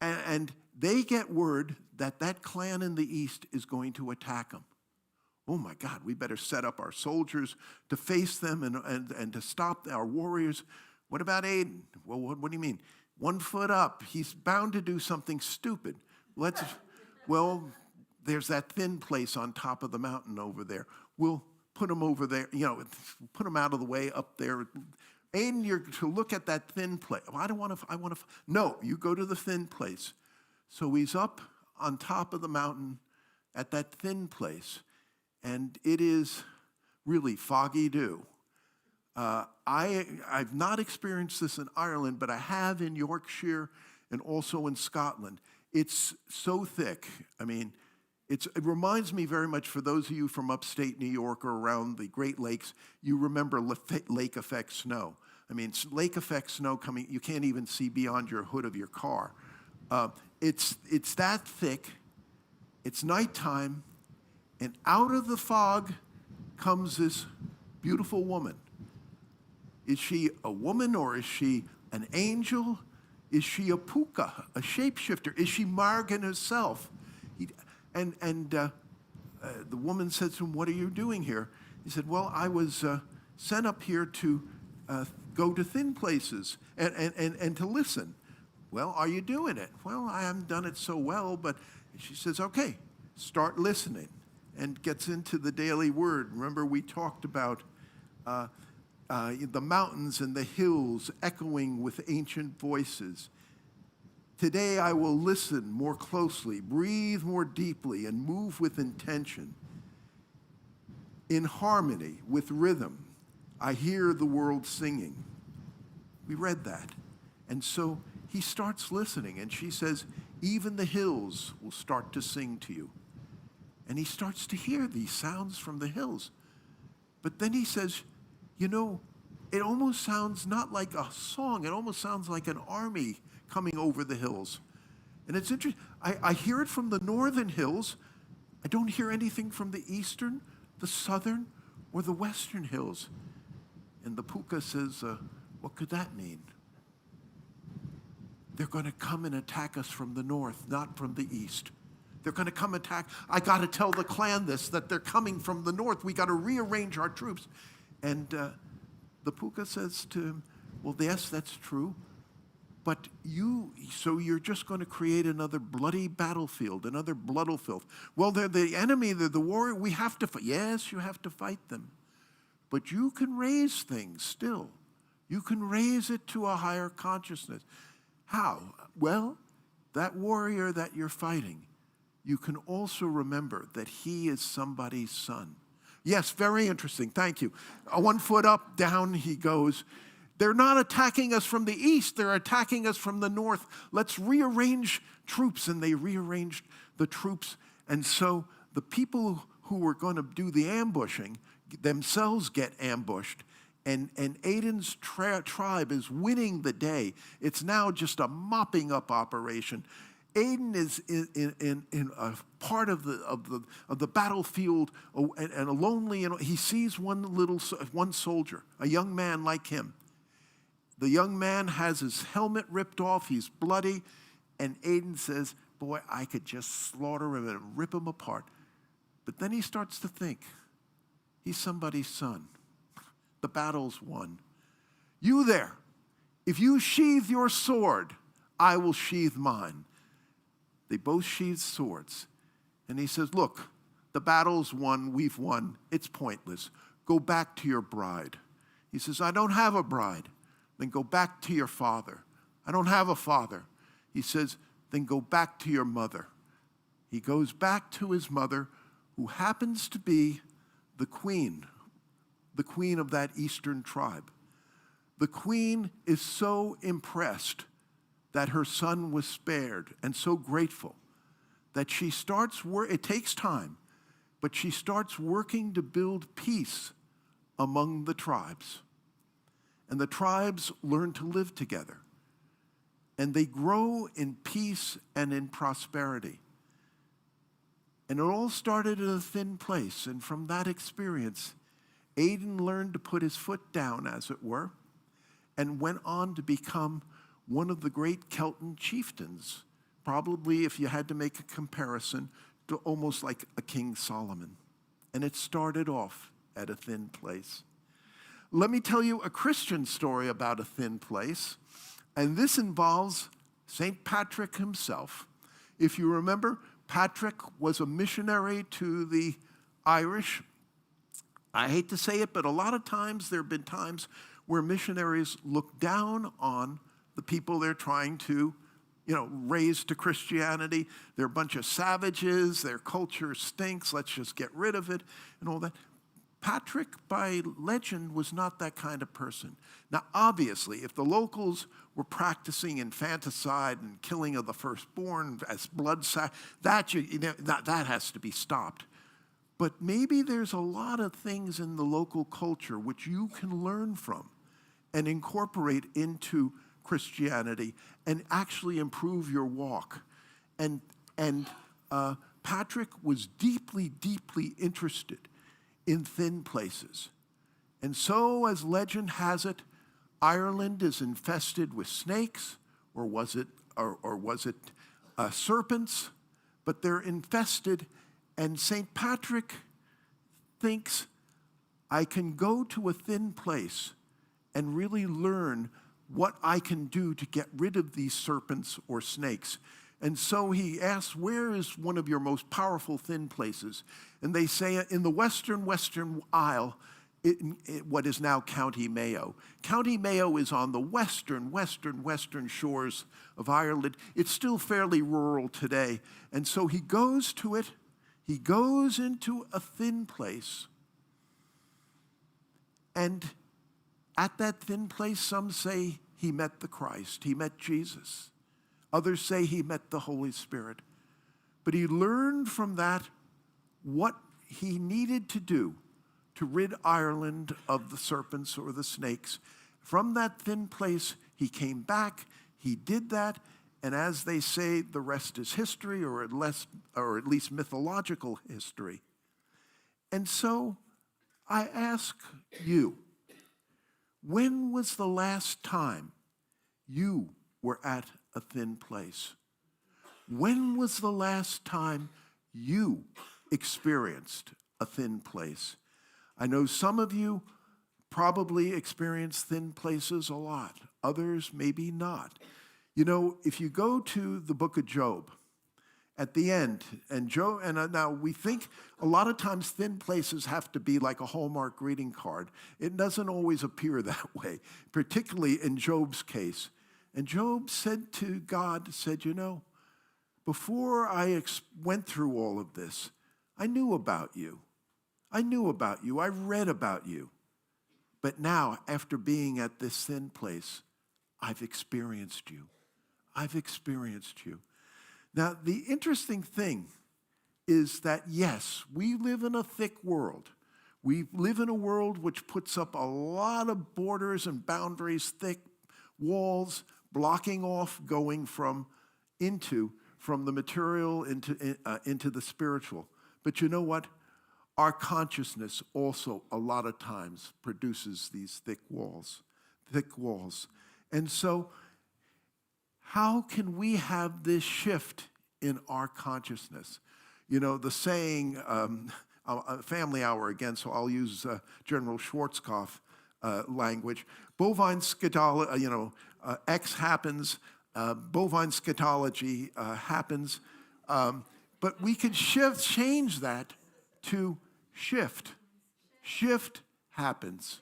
And they get word that clan in the east is going to attack them. Oh my God, we better set up our soldiers to face them and to stop our warriors. What about Aidan? Well, what do you mean? 1 foot up. He's bound to do something stupid. There's that thin place on top of the mountain over there. We'll put him over there, put him out of the way up there. Aiden, you're to look at that thin place. I don't want to, no, you go to the thin place. So he's up on top of the mountain at that thin place, and it is really foggy dew. I've not experienced this in Ireland, but I have in Yorkshire and also in Scotland. It's so thick. I mean, it reminds me very much, for those of you from upstate New York or around the Great Lakes, you remember lake effect snow. I mean, lake effect snow coming, you can't even see beyond your hood of your car. It's that thick, it's nighttime, and out of the fog comes this beautiful woman. Is she a woman, or is she an angel? Is she a puka, a shapeshifter? Is she Margan herself? The woman said to him, "What are you doing here?" He said, "Well, I was sent up here to go to thin places and to listen." "Well, are you doing it?" "Well, I haven't done it so well," but she says, "Okay, start listening," and gets into the daily word. Remember, we talked about the mountains and the hills echoing with ancient voices. Today I will listen more closely, breathe more deeply, and move with intention. In harmony with rhythm, I hear the world singing. We read that. And so he starts listening, and she says, even the hills will start to sing to you. And he starts to hear these sounds from the hills. But then he says, you know, it almost sounds not like a song, it almost sounds like an army coming over the hills. And it's interesting, I hear it from the northern hills. I don't hear anything from the eastern, the southern, or the western hills. And the puka says, what could that mean? They're going to come and attack us from the north, not from the east. They're going to come attack. I got to tell the clan this, that they're coming from the north. We got to rearrange our troops. And the puka says to him, well, yes, that's true. But so you're just going to create another bloody battlefield, another bloodfield. Well, they're the enemy, they're the warrior. We have to fight. Yes, you have to fight them. But you can raise things still. You can raise it to a higher consciousness. How? Well, that warrior that you're fighting, you can also remember that he is somebody's son. Yes, very interesting. Thank you. 1 foot up, down he goes. They're not attacking us from the east. They're attacking us from the north. Let's rearrange troops. And they rearranged the troops. And so the people who were going to do the ambushing themselves get ambushed. And Aiden's tribe is winning the day. It's now just a mopping up operation. Aiden is in a part of the battlefield, and a lonely, and he sees one soldier, a young man like him. The young man has his helmet ripped off, he's bloody, and Aiden says, boy, I could just slaughter him and rip him apart. But then he starts to think, he's somebody's son. The battle's won. You there, if you sheathe your sword, I will sheathe mine. They both sheathe swords. And he says, look, the battle's won, we've won, it's pointless. Go back to your bride. He says, I don't have a bride. Then go back to your father. I don't have a father. He says, then go back to your mother. He goes back to his mother, who happens to be the queen of that eastern tribe. The queen is so impressed that her son was spared, and so grateful that she starts it takes time, but she starts working to build peace among the tribes. And the tribes learn to live together. And they grow in peace and in prosperity. And it all started in a thin place. And from that experience, Aiden learned to put his foot down, as it were, and went on to become one of the great Celtic chieftains, probably, if you had to make a comparison, to almost like a King Solomon. And it started off at a thin place. Let me tell you a Christian story about a thin place, and this involves St. Patrick himself. If you remember, Patrick was a missionary to the Irish. I hate to say it, but a lot of times there have been times where missionaries look down on the people they're trying to, raise to Christianity. They're a bunch of savages, their culture stinks, let's just get rid of it, and all that. Patrick, by legend, was not that kind of person. Now, obviously, if the locals were practicing infanticide and killing of the firstborn as blood that has to be stopped. But maybe there's a lot of things in the local culture which you can learn from and incorporate into Christianity and actually improve your walk. And Patrick was deeply, deeply interested in thin places. And so, as legend has it, Ireland is infested with snakes, or was it serpents? But they're infested, and St. Patrick thinks, I can go to a thin place and really learn what I can do to get rid of these serpents or snakes. And so he asks, where is one of your most powerful thin places? And they say in the western Isle, what is now County Mayo. County Mayo is on the western shores of Ireland. It's still fairly rural today. And so he goes to it. He goes into a thin place. And at that thin place, some say he met the Christ. He met Jesus. Others say he met the Holy Spirit. But he learned from that what he needed to do to rid Ireland of the serpents or the snakes. From that thin place, he came back, he did that, and as they say, the rest is history, or at least mythological history. And so I ask you, when was the last time you were at a thin place? When was the last time you experienced a thin place? I know some of you probably experience thin places a lot. Others maybe not. If you go to the book of Job, at the end, now we think a lot of times thin places have to be like a Hallmark greeting card. It doesn't always appear that way, particularly in Job's case. And Job said to God, before I went through all of this, I knew about you. I read about you. But now, after being at this thin place, I've experienced you. Now, the interesting thing is that, yes, we live in a thick world. We live in a world which puts up a lot of borders and boundaries, thick walls, blocking off going from the material into the spiritual. But you know what? Our consciousness also a lot of times produces these thick walls. And so how can we have this shift in our consciousness? The saying, family hour again, so I'll use General Schwarzkopf language. Bovine scatology, X happens, bovine scatology happens, but we could change that to shift. Shift happens.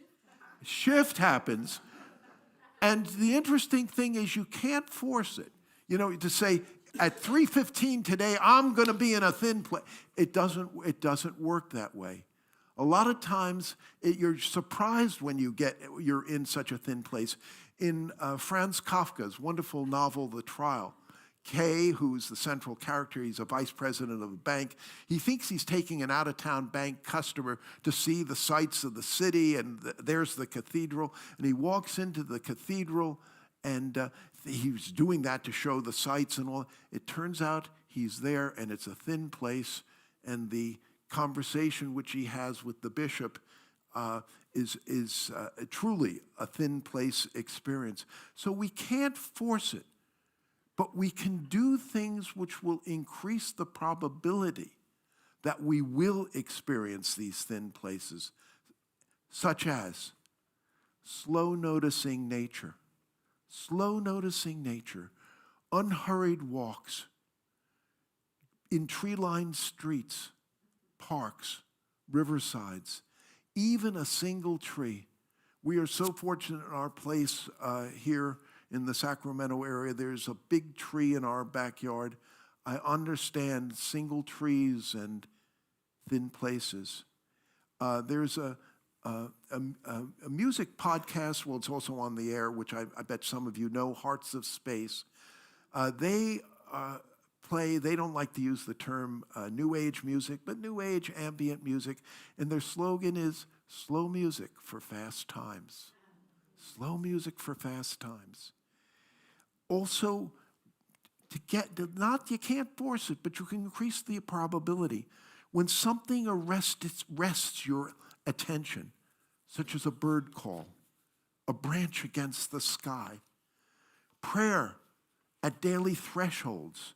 And the interesting thing is you can't force it. To say, at 3:15 today, I'm going to be in a thin place. It doesn't work that way. A lot of times, you're surprised when you're in such a thin place. In Franz Kafka's wonderful novel, The Trial, Kay, who's the central character, he's a vice president of a bank. He thinks he's taking an out-of-town bank customer to see the sights of the city, and there's the cathedral. And he walks into the cathedral, and he's doing that to show the sights and all. It turns out he's there, and it's a thin place, and the conversation which he has with the bishop is truly a thin place experience. So we can't force it. But we can do things which will increase the probability that we will experience these thin places, such as slow noticing nature, unhurried walks, in tree-lined streets, parks, riversides, even a single tree. We are so fortunate in our place here in the Sacramento area. There's a big tree in our backyard. I understand single trees and thin places. There's a music podcast, well, it's also on the air, which I bet some of you know, Hearts of Space. They don't like to use the term New Age music, but New Age ambient music, and their slogan is slow music for fast times. Slow music for fast times. Also, you can't force it, but you can increase the probability. When something arrests your attention, such as a bird call, a branch against the sky, prayer at daily thresholds,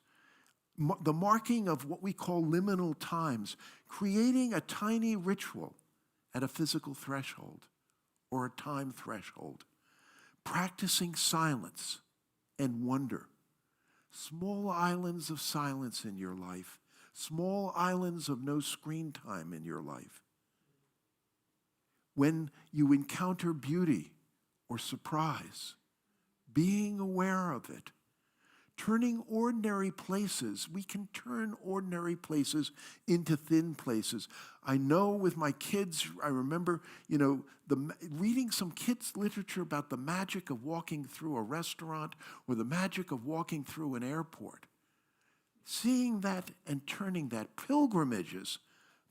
the marking of what we call liminal times, creating a tiny ritual at a physical threshold or a time threshold, practicing silence and wonder, small islands of silence in your life, small islands of no screen time in your life. When you encounter beauty or surprise, being aware of it, turning ordinary places, we can turn ordinary places into thin places. I know with my kids, I remember, reading some kids' literature about the magic of walking through a restaurant or the magic of walking through an airport. Seeing that and turning that, pilgrimages,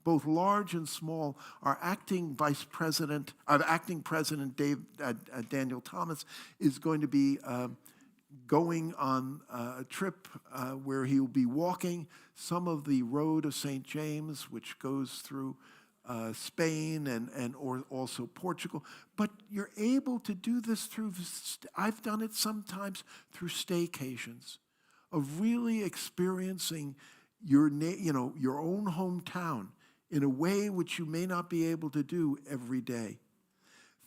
both large and small, our acting president Daniel Thomas is going to be going on a trip where he will be walking some of the road of St. James, which goes through Spain and also Portugal. But you're able to do this I've done it sometimes through staycations, of really experiencing your own hometown in a way which you may not be able to do every day.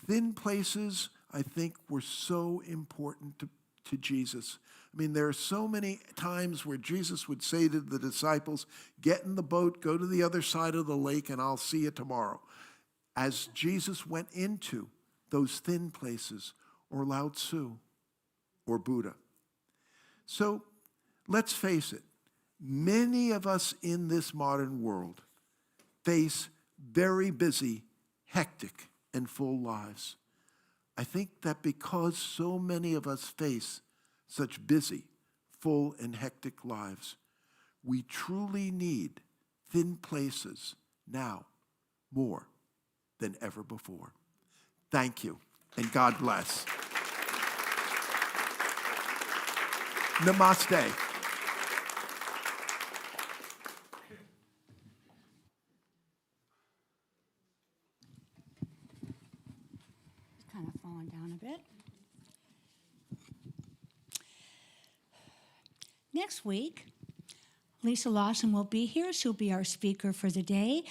Thin places, I think, were so important to Jesus. I mean, there are so many times where Jesus would say to the disciples, get in the boat, go to the other side of the lake, and I'll see you tomorrow. As Jesus went into those thin places, or Lao Tzu, or Buddha. So let's face it, many of us in this modern world face very busy, hectic, and full lives. I think that because so many of us face such busy, full, and hectic lives, we truly need thin places now more than ever before. Thank you, and God bless. Namaste. Kind of falling down a bit. Next week, Lisa Lawson will be here. She'll be our speaker for the day,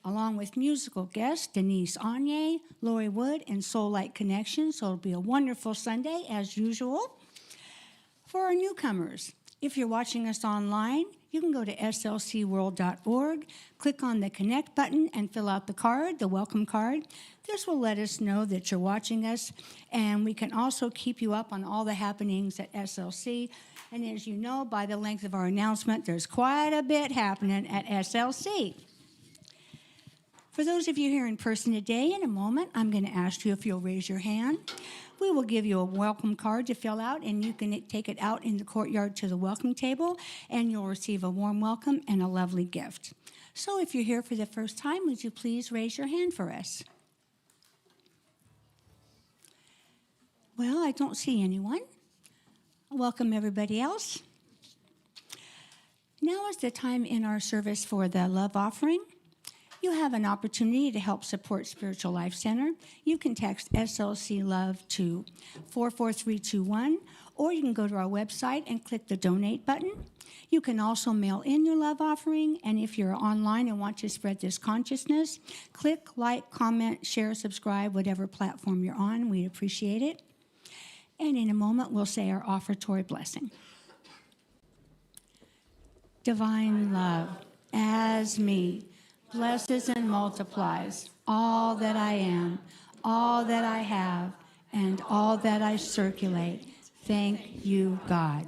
along with musical guests Denise Anye, Lori Wood, and Soul Light Connection. So it'll be a wonderful Sunday, as usual. For our newcomers, if you're watching us online, you can go to slcworld.org, click on the Connect button, and fill out the card, the welcome card. This will let us know that you're watching us, and we can also keep you up on all the happenings at SLC. And as you know, by the length of our announcement, there's quite a bit happening at SLC. For those of you here in person today, in a moment, I'm going to ask you if you'll raise your hand. We will give you a welcome card to fill out, and you can take it out in the courtyard to the welcome table, and you'll receive a warm welcome and a lovely gift. So if you're here for the first time, would you please raise your hand for us? Well, I don't see anyone. Welcome everybody else. Now is the time in our service for the love offering. You have an opportunity to help support Spiritual Life Center. You can text SLC Love to 44321, or you can go to our website and click the donate button. You can also mail in your love offering, and if you're online and want to spread this consciousness, click like, comment, share, subscribe, whatever platform you're on. We'd appreciate it. And in a moment, we'll say our offertory blessing. Divine love, as me, blesses and multiplies all that I am, all that I have, and all that I circulate. Thank you, God.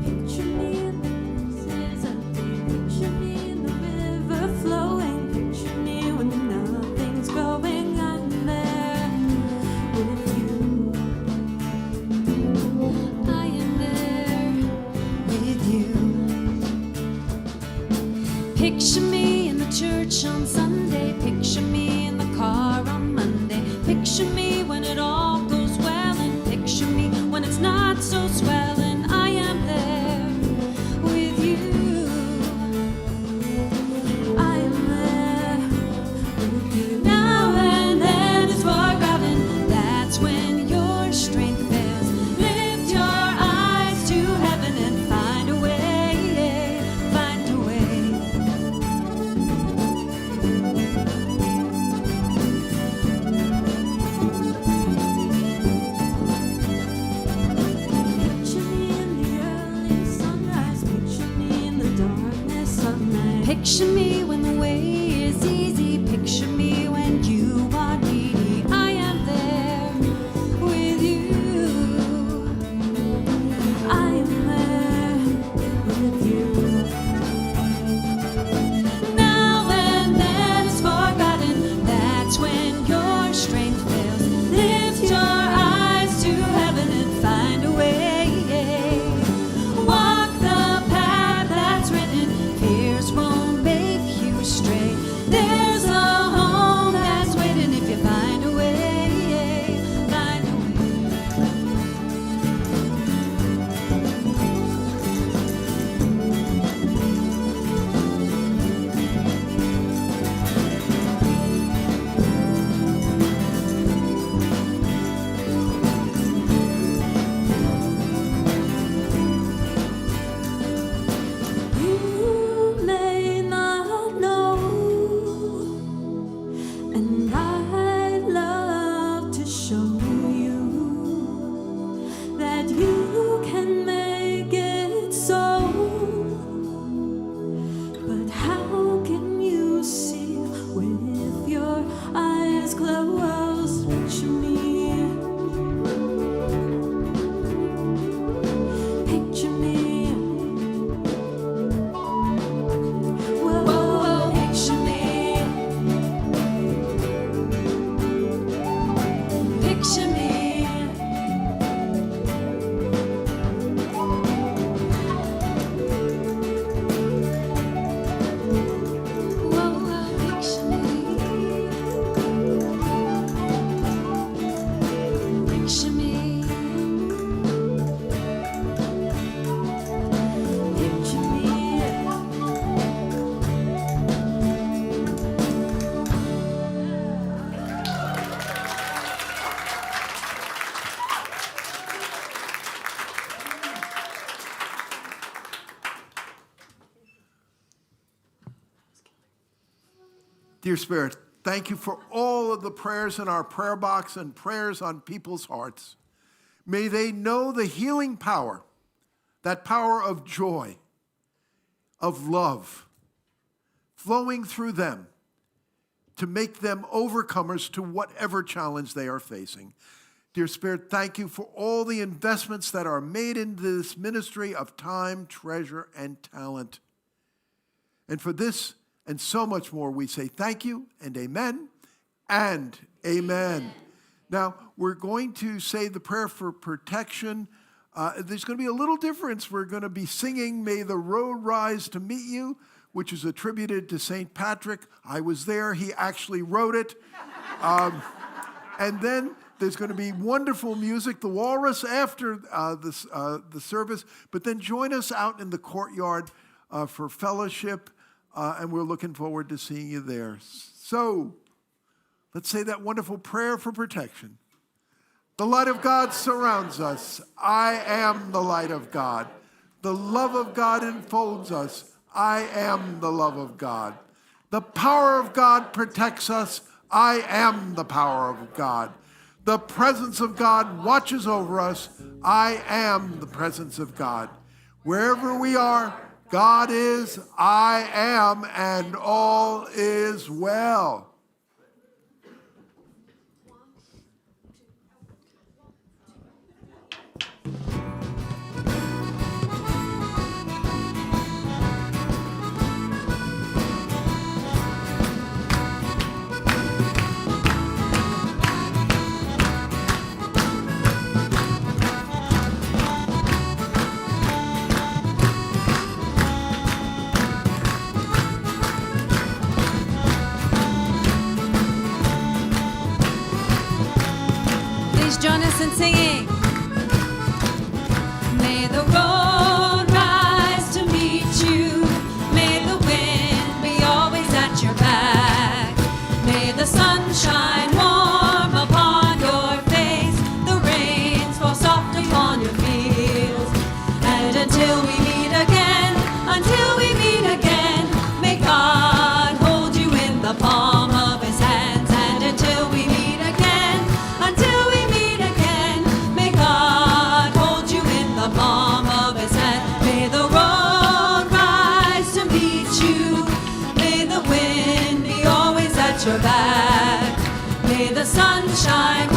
Picture me in the breezes of day. Picture me in the river flowing. Picture me when nothing's going on there with you. I am there with you. Picture me in the church on Sunday. Picture me in the car on Monday. Picture me when it all goes well, and picture me when it's not so swell. And I am there with you. I am there with you. Now and then it's forgotten. That's when your strength fails. Lift your eyes to heaven and find a way. Find a way. Picture me in the early sunrise. Picture me in the darkness of night. Picture me when the way is easy. Picture me when you are needy. I am there with you. I am there with you. Now and then it's forgotten. That's when your strength fails. Lift your eyes to heaven and find a way. Walk the path that's written. Fears won't make you stray. There's a home that's waiting if you find a way. Find a way. You may not know, and I'd love to show you that you can make it so. But how can you see with your eyes closed? Picture me. Picture me. Whoa, whoa, picture me. Picture me. Whoa, whoa, picture me. Picture me. Picture me. Dear Spirit, thank you for all of the prayers in our prayer box and prayers on people's hearts. May they know the healing power, that power of joy, of love, flowing through them to make them overcomers to whatever challenge they are facing. Dear Spirit, thank you for all the investments that are made into this ministry of time, treasure, and talent. And for this and so much more, we say thank you and amen and amen. Now, we're going to say the prayer for protection. There's going to be a little difference. We're going to be singing May the Road Rise to Meet You, which is attributed to St. Patrick. I was there. He actually wrote it. And then there's going to be wonderful music, the Walrus, after the service. But then join us out in the courtyard for fellowship, and we're looking forward to seeing you there. So let's say that wonderful prayer for protection. The light of God surrounds us. I am the light of God. The love of God enfolds us. I am the love of God. The power of God protects us. I am the power of God. The presence of God watches over us. I am the presence of God. Wherever we are, God is, I am, and all is well. Please join us in singing. May the road rise to meet you. May the wind be always at your back. May the sun shine warm upon your face. The rains fall soft upon your fields. And until we meet again, may God hold you in the palm of his hands. And until we meet again, may God hold you in the palm of his hand. May the road rise to meet you. May the wind be always at your back. May the sun shine